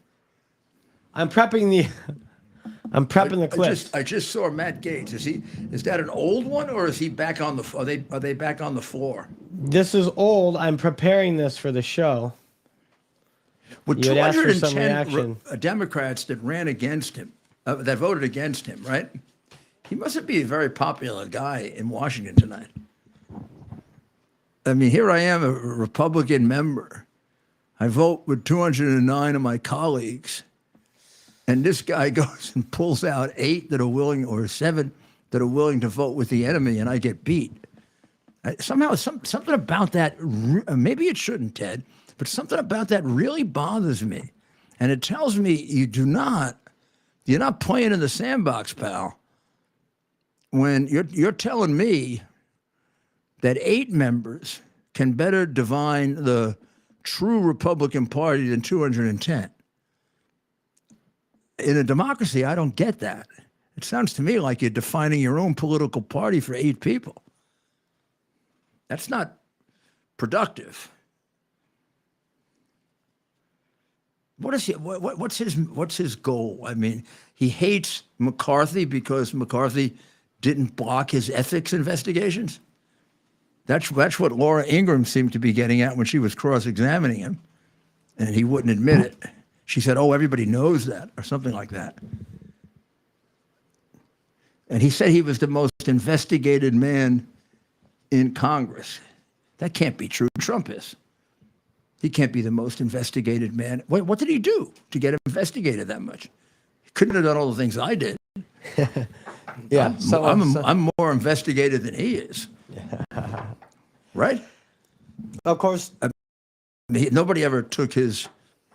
I'm prepping the clip. I just saw Matt Gaetz. Is that an old one or is he back on the? Are they back on the floor? This is old. I'm preparing this for the show. With You had asked for some 210 reaction. Democrats that ran against him, that voted against him, right? He must be a very popular guy in Washington tonight. I mean, here I am, a Republican member. I vote with 209 of my colleagues. And this guy goes and pulls out 8 that are willing, or 7 that are willing to vote with the enemy, and I get beat. Somehow, something about that, maybe it shouldn't, Ted, but something about that really bothers me. And it tells me you're not playing in the sandbox, pal. When you're telling me that 8 members can better divine the true Republican Party than 210. In a democracy, I don't get that. It sounds to me like you're defining your own political party for 8 people. That's not productive. what's his goal? I mean, he hates McCarthy because McCarthy didn't block his ethics investigations. That's what Laura Ingraham seemed to be getting at when she was cross-examining him, and he wouldn't admit it. She said, "Oh, everybody knows that," or something like that. And he said he was the most investigated man in Congress. That can't be true. Trump is. He can't be the most investigated man. What did he do to get investigated that much? He couldn't have done all the things I did. Yeah. I'm more investigated than he is. Right? Of course. Nobody ever took his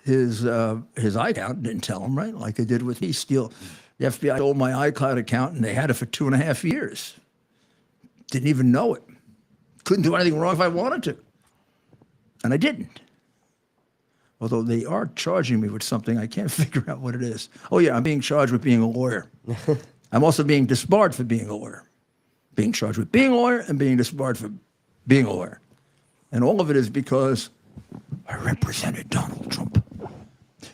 iCloud and didn't tell him, right? Like they did with he steal. The FBI stole my iCloud account and they had it for 2.5 years. Didn't even know it. Couldn't do anything wrong if I wanted to. And I didn't. Although they are charging me with something, I can't figure out what it is. Oh yeah, I'm being charged with being a lawyer. I'm also being disbarred for being a lawyer. Being charged with being a lawyer and being disbarred for being a lawyer. And all of it is because I represented Donald Trump.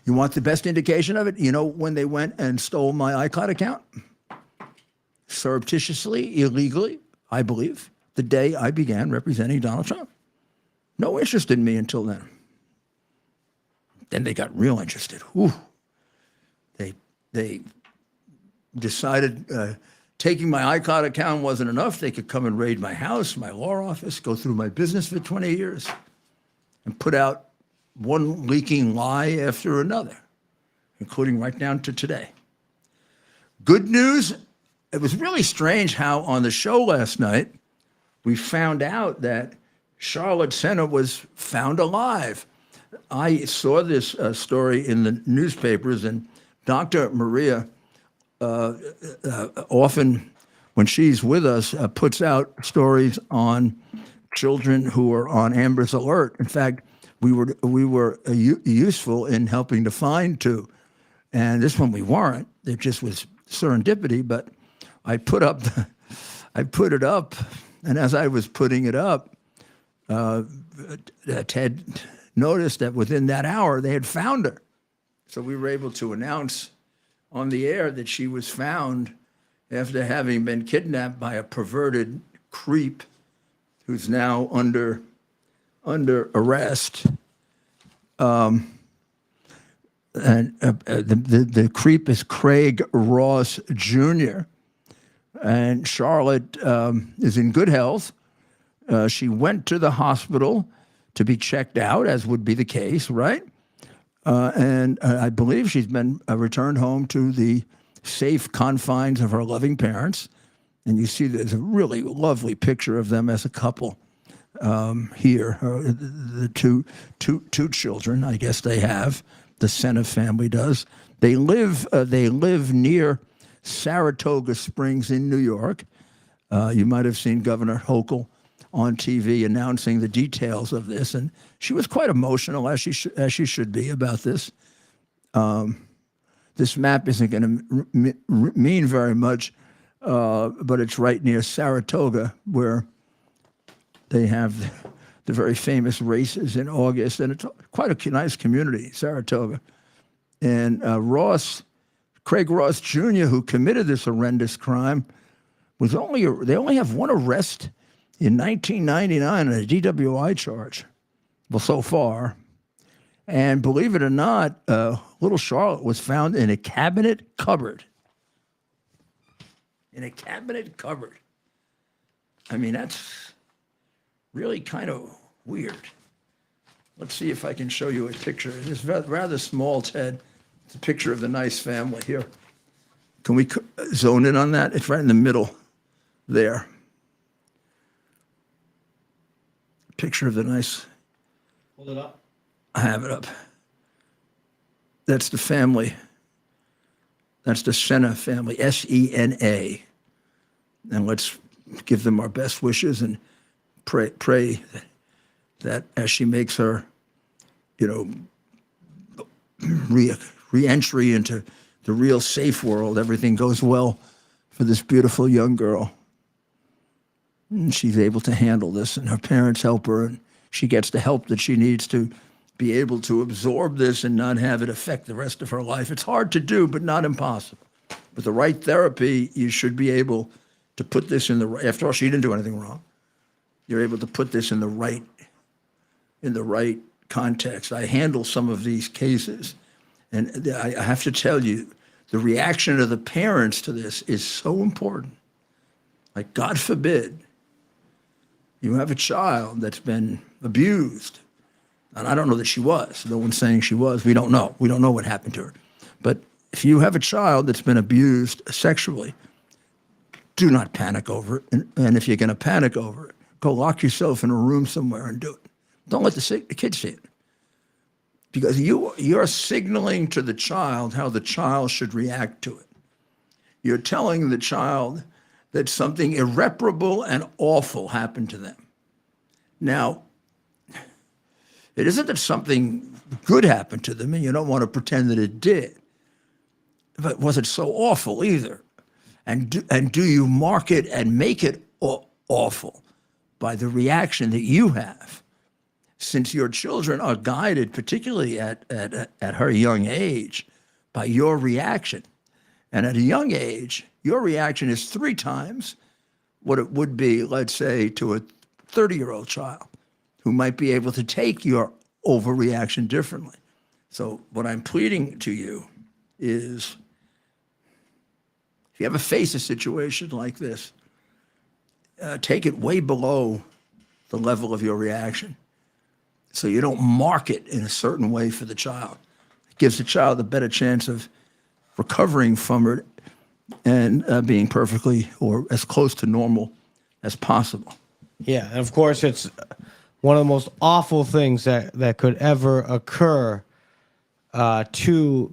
You want the best indication of it? You know when they went and stole my iCloud account? Surreptitiously, illegally, I believe, the day I began representing Donald Trump. No interest in me until then. Then they got real interested. Whew. They decided taking my iCloud account wasn't enough. They could come and raid my house, my law office, go through my business for 20 years, and put out one leaking lie after another, including right down to today. Good news, it was really strange how on the show last night, we found out that Charlotte Senna was found alive. I saw this story in the newspapers, and Dr. Maria often, when she's with us, puts out stories on children who are on Amber's Alert. In fact, we were useful in helping to find two, and this one we weren't. It just was serendipity. But I put it up, and as I was putting it up, Ted noticed that within that hour they had found her. So we were able to announce on the air that she was found after having been kidnapped by a perverted creep who's now under arrest. And the creep is Craig Ross Jr. And Charlotte is in good health. She went to the hospital to be checked out, as would be the case, right? And I believe she's been returned home to the safe confines of her loving parents. And you see there's a really lovely picture of them as a couple here. The two children, I guess they have. The Senna family does. They live near Saratoga Springs in New York. You might have seen Governor Hochul on TV announcing the details of this, and she was quite emotional, as she should be, about this. This map isn't going to mean very much, but it's right near Saratoga, where they have the very famous races in August, and it's quite a nice community, Saratoga. And Craig Ross Jr., who committed this horrendous crime, they only have one arrest in 1999 on a DWI charge. Well, so far. And believe it or not, little Charlotte was found in a cabinet cupboard. In a cabinet cupboard. I mean, that's really kind of weird. Let's see if I can show you a picture. It's rather small, Ted. It's a picture of the nice family here. Can we zone in on that? It's right in the middle there. Picture of the nice. Hold it up. I have it up. That's the family. That's the Senna family, S-E-N-A. And let's give them our best wishes and pray that as she makes her, re-entry into the real safe world, everything goes well for this beautiful young girl. And she's able to handle this, and her parents help her, and she gets the help that she needs to be able to absorb this and not have it affect the rest of her life. It's hard to do, but not impossible. With the right therapy, you should be able to put this in the right, after all, she didn't do anything wrong. You're able to put this in the right context. I handle some of these cases, and I have to tell you, the reaction of the parents to this is so important. Like, God forbid, you have a child that's been abused, and I don't know that she was. No one's saying she was. We don't know. We don't know what happened to her. But if you have a child that's been abused sexually, do not panic over it. And if you're going to panic over it, go lock yourself in a room somewhere and do it. Don't let the kids see it. Because you're signaling to the child how the child should react to it. You're telling the child that something irreparable and awful happened to them. Now, it isn't that something good happened to them and you don't want to pretend that it did. But was it so awful either? And do you mark it and make it awful by the reaction that you have? Since your children are guided, particularly at her young age, by your reaction. And at a young age, your reaction is 3 times what it would be, let's say, to a 30-year-old child who might be able to take your overreaction differently. So what I'm pleading to you is, if you ever face a situation like this, take it way below the level of your reaction, so you don't mark it in a certain way for the child. It gives the child a better chance of recovering from it and being perfectly or as close to normal as possible. Yeah, and of course, it's one of the most awful things that could ever occur to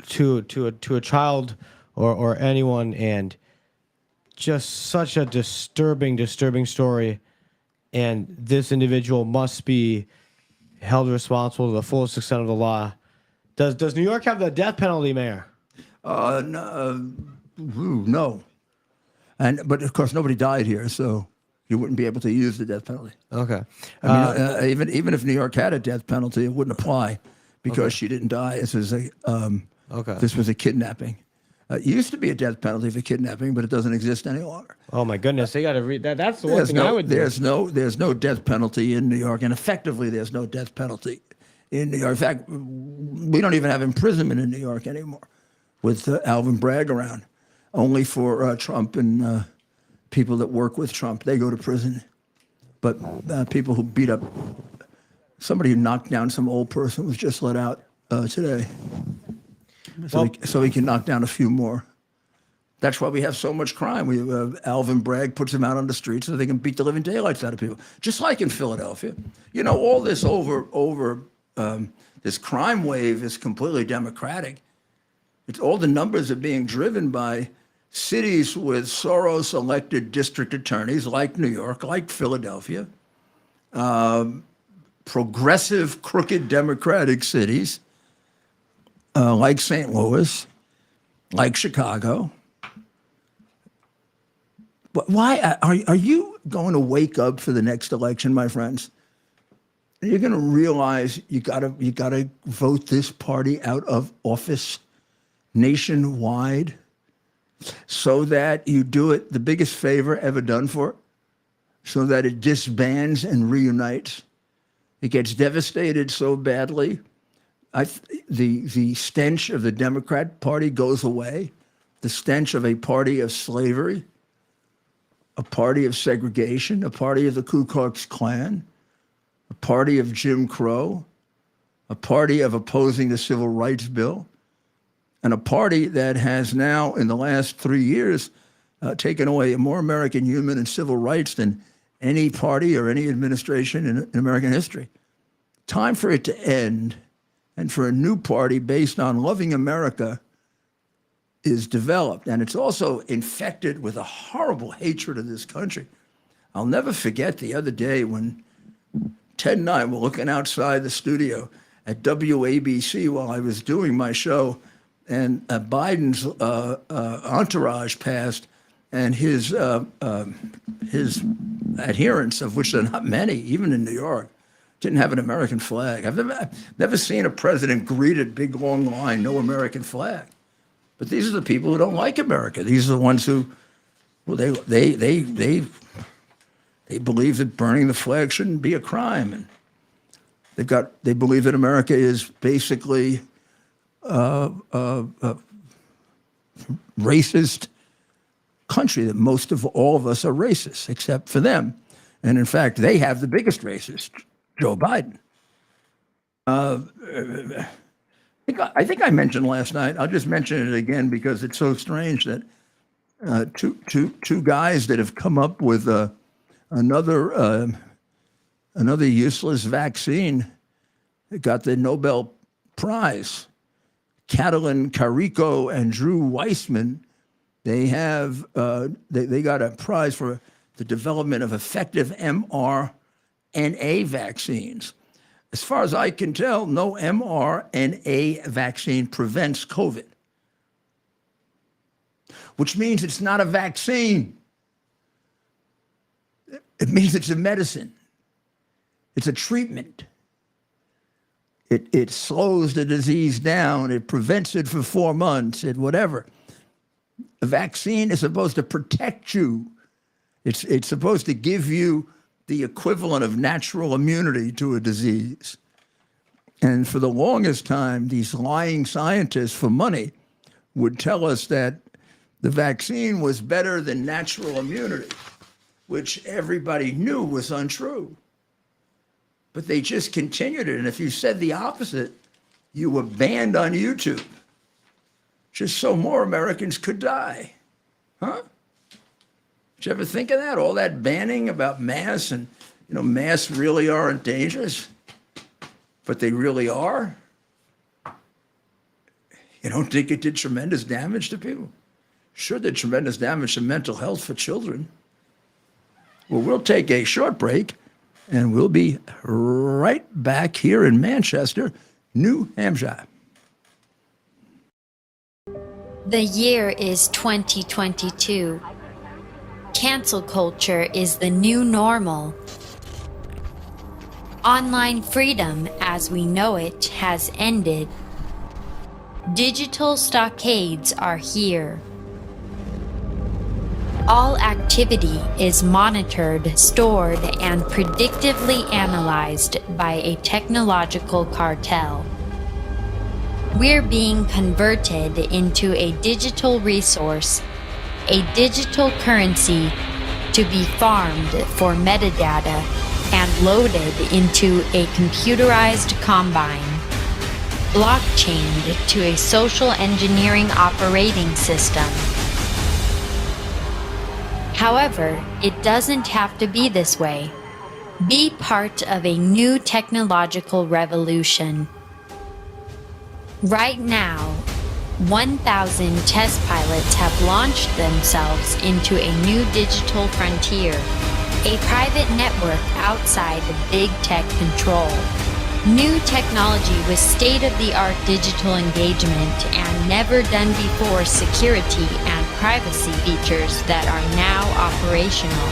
a child or anyone, and just such a disturbing story. And this individual must be held responsible to the fullest extent of the law. Does New York have the death penalty, Mayor? No. But of course, nobody died here, so you wouldn't be able to use the death penalty. Okay. I mean, even if New York had a death penalty, it wouldn't apply because she didn't die. This was a kidnapping. It used to be a death penalty for kidnapping, but it doesn't exist any longer. Oh my goodness, they got to read that. That's the one thing I would do. There's no death penalty in New York, and effectively, there's no death penalty in New York. In fact, we don't even have imprisonment in New York anymore, with Alvin Bragg around. Only for Trump and people that work with Trump, they go to prison. But people who beat up somebody who knocked down some old person was just let out today. So he can knock down a few more. That's why we have so much crime. Alvin Bragg puts them out on the streets so they can beat the living daylights out of people. Just like in Philadelphia. You know, all this this crime wave is completely democratic. It's all the numbers are being driven by cities with Soros-elected district attorneys like New York, like Philadelphia, progressive, crooked Democratic cities, like St. Louis, like Chicago. Why are you going to wake up for the next election, my friends? You're going to realize you gotta vote this party out of office nationwide, so that you do it the biggest favor ever done for it, so that it disbands and reunites. It gets devastated so badly. The stench of the Democrat Party goes away. The stench of a party of slavery, a party of segregation, a party of the Ku Klux Klan, a party of Jim Crow, a party of opposing the Civil Rights Bill, and a party that has now, in the last 3 years, taken away more American human and civil rights than any party or any administration in American history. Time for it to end, and for a new party based on loving America is developed. And it's also infected with a horrible hatred of this country. I'll never forget the other day when Ted and I were looking outside the studio at WABC while I was doing my show, and Biden's entourage passed, and his adherents, of which there are not many, even in New York, didn't have an American flag. I've never seen a president greeted big long line, no American flag. But these are the people who don't like America. These are the ones who, well, they believe that burning the flag shouldn't be a crime, and they believe that America is basically a racist country, that most of all of us are racist, except for them. And in fact, they have the biggest racist, Joe Biden. I think I mentioned last night, I'll just mention it again because it's so strange that two guys that have come up with another useless vaccine got the Nobel Prize. Catalin Carrico and Drew Weissman, they got a prize for the development of effective mRNA vaccines. As far as I can tell, no mRNA vaccine prevents COVID, which means it's not a vaccine. It means it's a medicine. It's a treatment. It slows the disease down. It prevents it for 4 months and whatever. A vaccine is supposed to protect you. It's supposed to give you the equivalent of natural immunity to a disease. And for the longest time, these lying scientists for money would tell us that the vaccine was better than natural immunity, which everybody knew was untrue. But they just continued it. And if you said the opposite, you were banned on YouTube, just so more Americans could die. Huh? Did you ever think of that? All that banning about masks, and masks really aren't dangerous, but they really are. You don't think it did tremendous damage to people? Sure, did tremendous damage to mental health for children. Well, we'll take a short break, and we'll be right back here in Manchester, New Hampshire. The year is 2022. Cancel culture is the new normal. Online freedom as we know it has ended. Digital stockades are here. All activity is monitored, stored, and predictively analyzed by a technological cartel. We're being converted into a digital resource, a digital currency to be farmed for metadata and loaded into a computerized combine, blockchained to a social engineering operating system. However, it doesn't have to be this way. Be part of a new technological revolution. Right now, 1,000 test pilots have launched themselves into a new digital frontier, a private network outside of big tech control. New technology with state-of-the-art digital engagement and never-done-before security and privacy features that are now operational.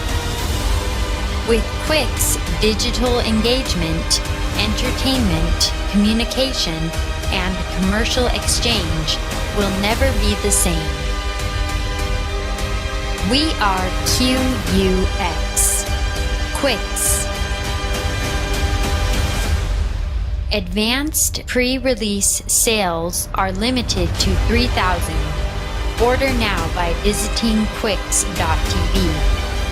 With Quick's digital engagement, entertainment, communication, and commercial exchange will never be the same. We are QUX. Quicks. Advanced pre-release sales are limited to 3,000. Order now by visiting quicks.tv.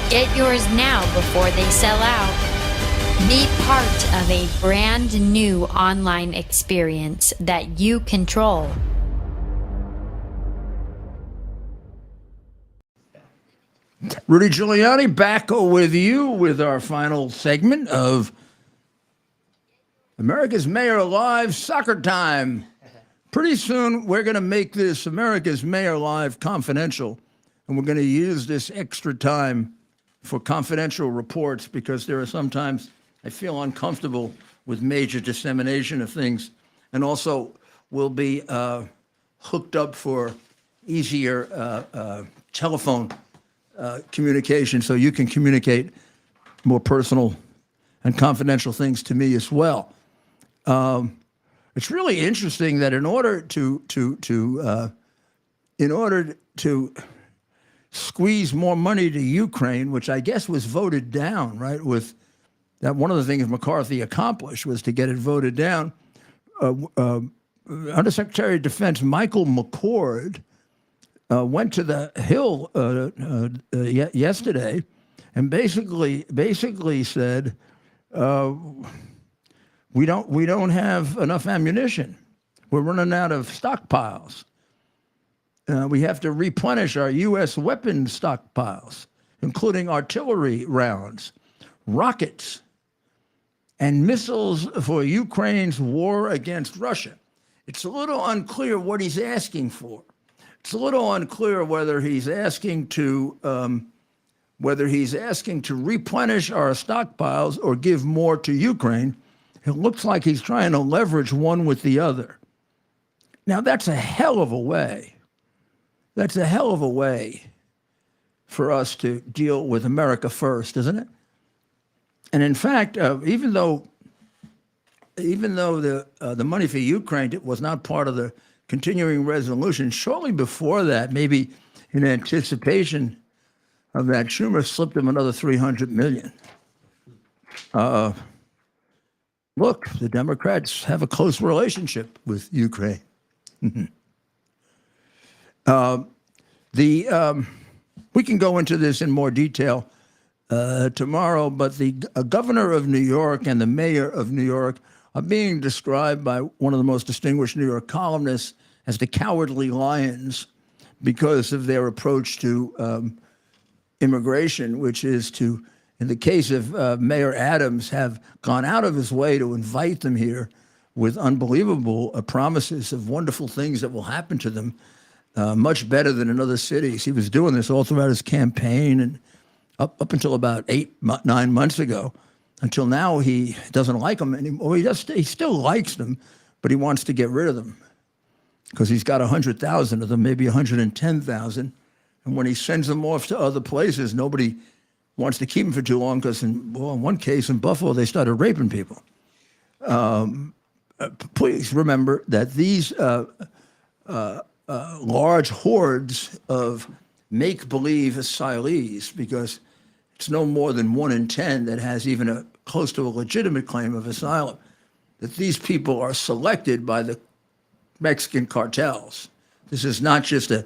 Get yours now before they sell out. Be part of a brand new online experience that you control. Rudy Giuliani back with you with our final segment of America's Mayor Live Soccer Time. Pretty soon, we're going to make this America's Mayor Live confidential, and we're going to use this extra time for confidential reports because there are sometimes I feel uncomfortable with major dissemination of things, and also we'll be hooked up for easier telephone communication so you can communicate more personal and confidential things to me as well. It's really interesting that in order to squeeze more money to Ukraine, which I guess was voted down, right? With that, one of the things McCarthy accomplished was to get it voted down. Undersecretary of Defense Michael McCord went to the Hill yesterday and basically said, we don't have enough ammunition. We're running out of stockpiles. We have to replenish our U.S. weapons stockpiles, including artillery rounds, rockets, and missiles for Ukraine's war against Russia. It's a little unclear what he's asking for. It's a little unclear whether he's asking to replenish our stockpiles or give more to Ukraine. It looks like he's trying to leverage one with the other. Now, that's a hell of a way. That's a hell of a way for us to deal with America first, isn't it? And in fact, even though the money for Ukraine was not part of the continuing resolution, shortly before that, maybe in anticipation of that, Schumer slipped him another $300 million. Look, the Democrats have a close relationship with Ukraine. We can go into this in more detail tomorrow, but the governor of New York and the mayor of New York are being described by one of the most distinguished New York columnists as the cowardly lions because of their approach to immigration, which is to, in the case of Mayor Adams, have gone out of his way to invite them here with unbelievable promises of wonderful things that will happen to them, much better than in other cities. He was doing this all throughout his campaign and up until about 9 months ago. Until now, he doesn't like them anymore. He still likes them, but he wants to get rid of them because he's got 100,000 of them, maybe 110,000. And when he sends them off to other places, nobody wants to keep them for too long because in one case in Buffalo, they started raping people. Please remember that these large hordes of make-believe asylees, because it's no more than 1 in 10 that has even close to a legitimate claim of asylum, that these people are selected by the Mexican cartels. This is not just a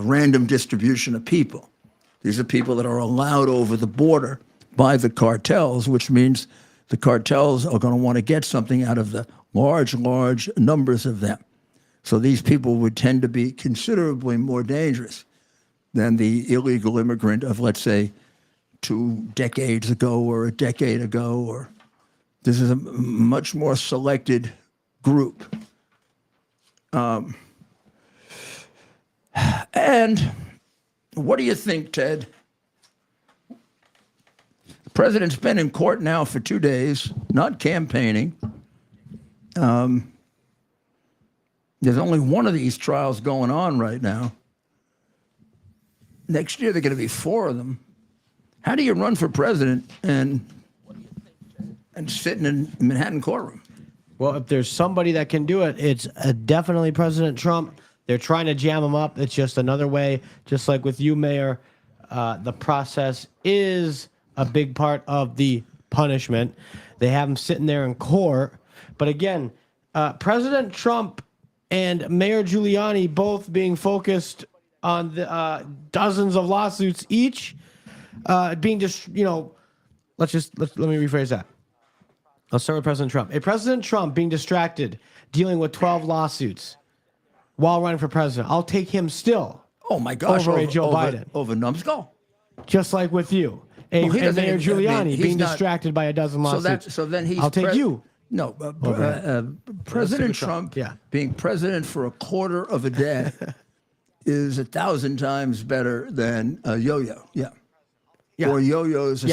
random distribution of people. These are people that are allowed over the border by the cartels, which means the cartels are going to want to get something out of the large numbers of them. So these people would tend to be considerably more dangerous than the illegal immigrant of, let's say, 2 decades ago or a decade ago. Or this is a much more selected group. And what do you think, Ted? The president's been in court now for 2 days, not campaigning. There's only one of these trials going on right now. Next year, there are going to be 4 of them. How do you run for president and sit in a Manhattan courtroom? Well, if there's somebody that can do it, it's definitely President Trump. They're trying to jam him up. It's just another way, just like with you, Mayor. The process is a big part of the punishment. They have him sitting there in court. But again, President Trump and Mayor Giuliani both being focused on the dozens of lawsuits each, being just, let me rephrase that. Let's start with President Trump. President Trump being distracted, dealing with 12 lawsuits while running for president. I'll take him still. Oh my gosh! Over Joe Biden. Over numbskull. Just like with you. And Mayor Giuliani being distracted by a dozen lawsuits. So then he's. I'll take you. No, President Trump being president for a quarter of a day is 1,000 times better than a yo-yo. Yeah. Or yo-yo's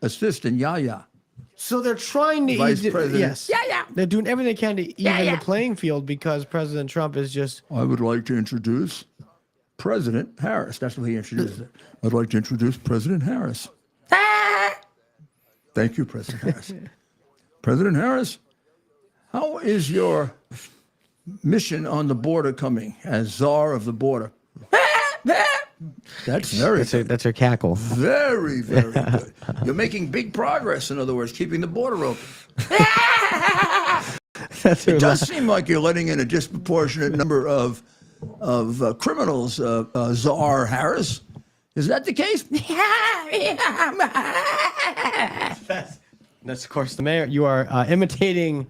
assistant, Yaya. So they're trying to Vice President. Yes. Yeah. They're doing everything they can to even the playing field because President Trump is just. I would like to introduce President Harris. That's what he introduced it. I'd like to introduce President Harris. Thank you, President Harris. President Harris, how is your mission on the border coming as czar of the border? That's very good. That's her cackle. Very, very good. You're making big progress, in other words, keeping the border open. That's her It does seem like you're letting in a disproportionate number of criminals, Czar Harris. Is that the case? That's, of course, the mayor. You are imitating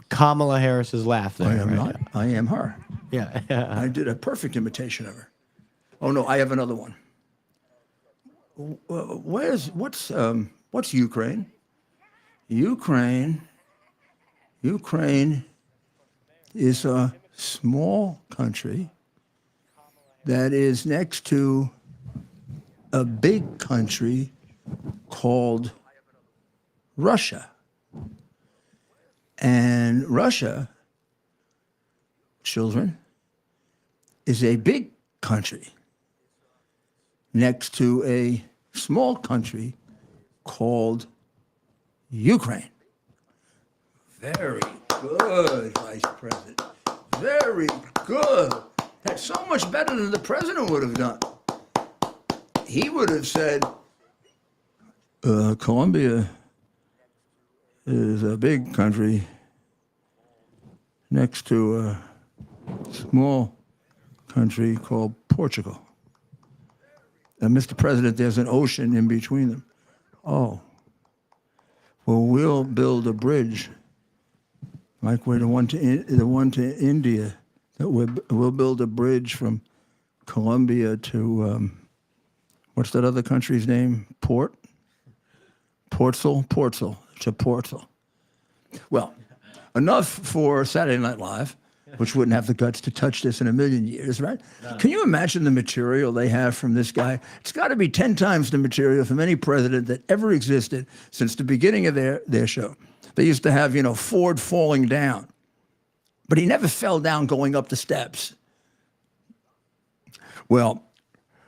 Kamala Harris's laugh there. I am right? not. I am her. Yeah. I did a perfect imitation of her. Oh no, I have another one. What's Ukraine? Ukraine is a small country that is next to a big country called Russia. And Russia, children, is a big country next to a small country called Ukraine. Very good, Vice President. Very good. That's so much better than the president would have done. He would have said, Colombia is a big country next to a small country called Portugal. And Mr. President, there's an ocean in between them. Oh, well, we'll build a bridge like we're the one to India. That we'll build a bridge from Colombia to what's that other country's name? Portugal to Portugal. Well, enough for Saturday Night Live, which wouldn't have the guts to touch this in a million years, right? No. Can you imagine the material they have from this guy? It's got to be 10 times the material from any president that ever existed since the beginning of their show. They used to have, Ford falling down, but he never fell down going up the steps. Well,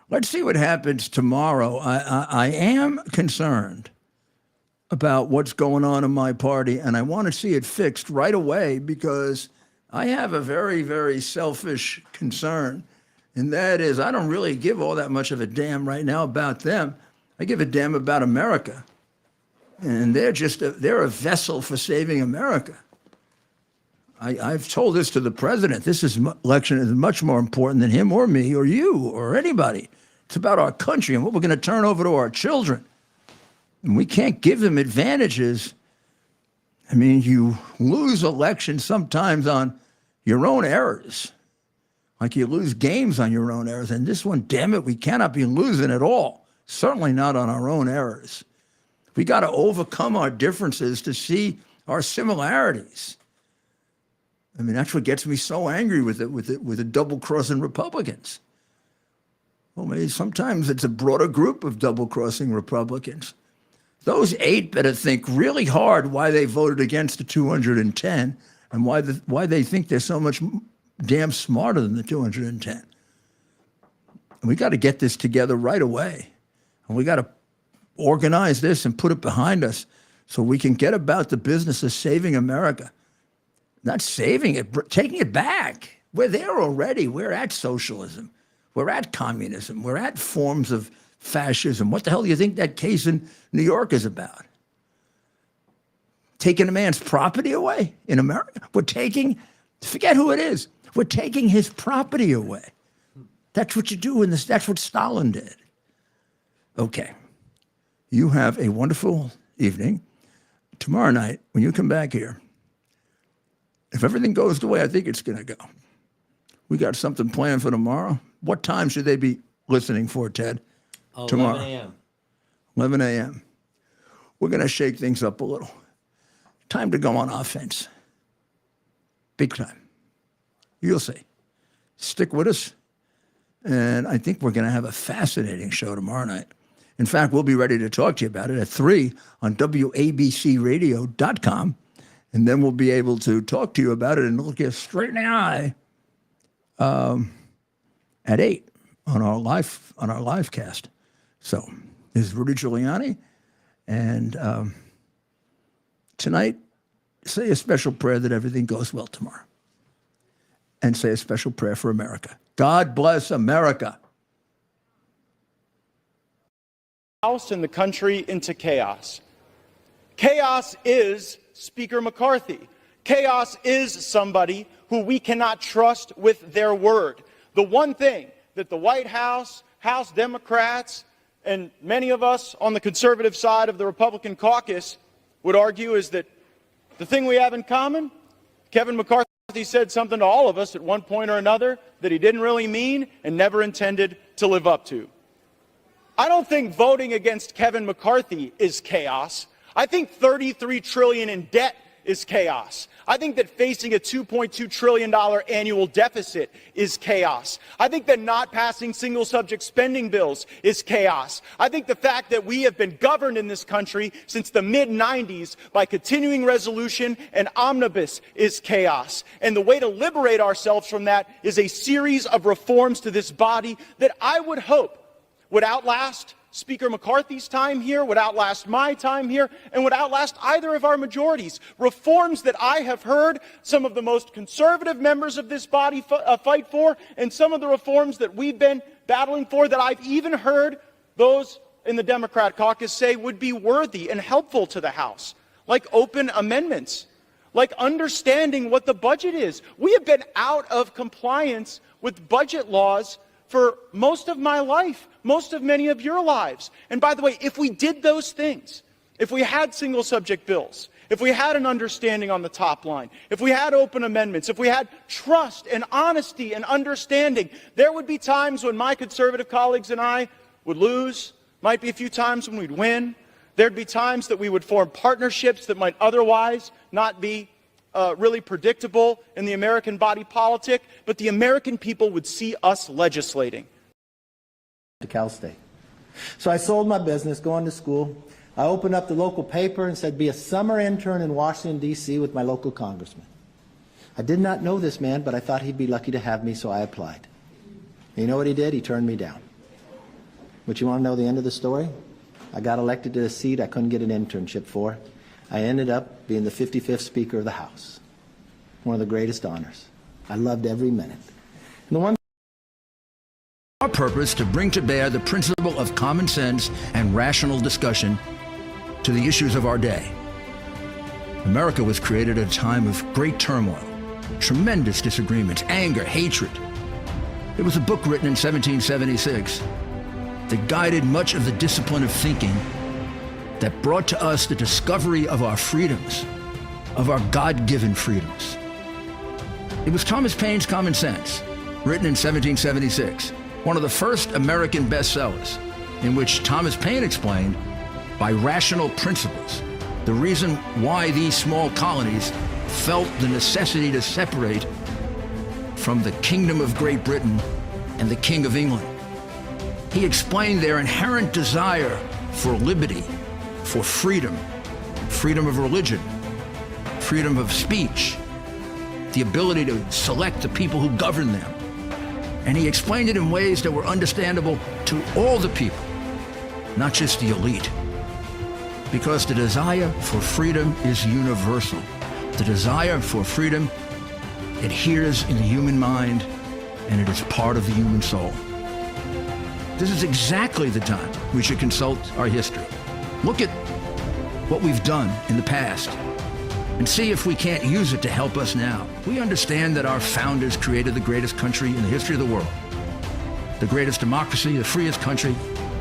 let's see what happens tomorrow. I am concerned about what's going on in my party, and I want to see it fixed right away because I have a very, very selfish concern, and that is I don't really give all that much of a damn right now about them. I give a damn about America, and they're a vessel for saving America. I've told this to the president. This election is much more important than him or me or you or anybody. It's about our country and what we're going to turn over to our children. And we can't give them advantages. I mean, you lose elections sometimes on your own errors, like you lose games on your own errors. And this one, damn it, we cannot be losing at all, certainly not on our own errors. We got to overcome our differences to see our similarities. I mean, that's what gets me so angry with the double-crossing Republicans. Well, maybe sometimes it's a broader group of double-crossing Republicans. Those 8 better think really hard why they voted against the 210 and why they think they're so much damn smarter than the 210. And we got to get this together right away. And we got to organize this and put it behind us so we can get about the business of saving America. Not saving it, taking it back. We're there already. We're at socialism. We're at communism. We're at forms of fascism. What the hell do you think that case in New York is about? Taking a man's property away in America? Forget who it is. We're taking his property away. That's what you do in this. That's what Stalin did. Okay. You have a wonderful evening. Tomorrow night, when you come back here, if everything goes the way I think it's going to go, we got something planned for tomorrow. What time should they be listening for, Ted? Tomorrow. 11 a.m. 11 a.m. We're going to shake things up a little. Time to go on offense. Big time. You'll see. Stick with us. And I think we're going to have a fascinating show tomorrow night. In fact, we'll be ready to talk to you about it at 3 on WABCradio.com. And then we'll be able to talk to you about it and look you straight in the eye at 8 on our live cast. So is Rudy Giuliani. And tonight, say a special prayer that everything goes well tomorrow. And say a special prayer for America. God bless America. House and the country into chaos. Chaos is Speaker McCarthy. Chaos is somebody who we cannot trust with their word. The one thing that the White House, House Democrats, and many of us on the conservative side of the Republican caucus would argue is that the thing we have in common, Kevin McCarthy said something to all of us at one point or another that he didn't really mean and never intended to live up to. I don't think voting against Kevin McCarthy is chaos. I think $33 trillion in debt is chaos. I think that facing a $2.2 trillion annual deficit is chaos. I think that not passing single subject spending bills is chaos. I think the fact that we have been governed in this country since the mid-90s by continuing resolution and omnibus is chaos. And the way to liberate ourselves from that is a series of reforms to this body that I would hope would outlast Speaker McCarthy's time here, would outlast my time here, and would outlast either of our majorities. Reforms that I have heard some of the most conservative members of this body fight for, and some of the reforms that we've been battling for that I've even heard those in the Democrat caucus say would be worthy and helpful to the House, like open amendments, like understanding what the budget is. We have been out of compliance with budget laws for most of my life, most of many of your lives. And by the way, if we did those things, if we had single subject bills, if we had an understanding on the top line, if we had open amendments, if we had trust and honesty and understanding, there would be times when my conservative colleagues and I would lose, might be a few times when we'd win. There'd be times that we would form partnerships that might otherwise not be really predictable in the American body politic, but the American people would see us legislating. To Cal State. So I sold my business, going to school. I opened up the local paper and said, be a summer intern in Washington, D.C. with my local congressman. I did not know this man, but I thought he'd be lucky to have me, so I applied. And you know what he did? He turned me down. But you want to know the end of the story? I got elected to a seat I couldn't get an internship for. I ended up being the 55th Speaker of the House. One of the greatest honors. I loved every minute. And the one Our purpose to bring to bear the principle of common sense and rational discussion to the issues of our day. America was created at a time of great turmoil, tremendous disagreements, anger, hatred. It was a book written in 1776 that guided much of the discipline of thinking that brought to us the discovery of our freedoms, of our God-given freedoms. It was Thomas Paine's Common Sense, written in 1776, one of the first American bestsellers, in which Thomas Paine explained, by rational principles, the reason why these small colonies felt the necessity to separate from the Kingdom of Great Britain and the King of England. He explained their inherent desire for liberty, for freedom, freedom of religion, freedom of speech, the ability to select the people who govern them. And he explained it in ways that were understandable to all the people, not just the elite. Because the desire for freedom is universal. The desire for freedom adheres in the human mind, and it is part of the human soul. This is exactly the time we should consult our history. Look at what we've done in the past and see if we can't use it to help us now. We understand that our founders created the greatest country in the history of the world, the greatest democracy, the freest country,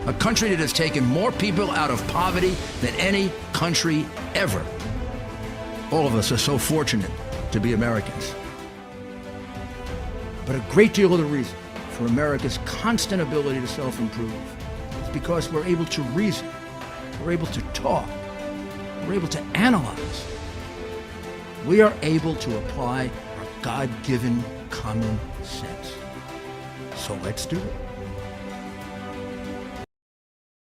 a country that has taken more people out of poverty than any country ever. All of us are so fortunate to be Americans. But a great deal of the reason for America's constant ability to self-improve is because we're able to reason, we're able to talk, we're able to analyze. We are able to apply our God-given common sense. So let's do it.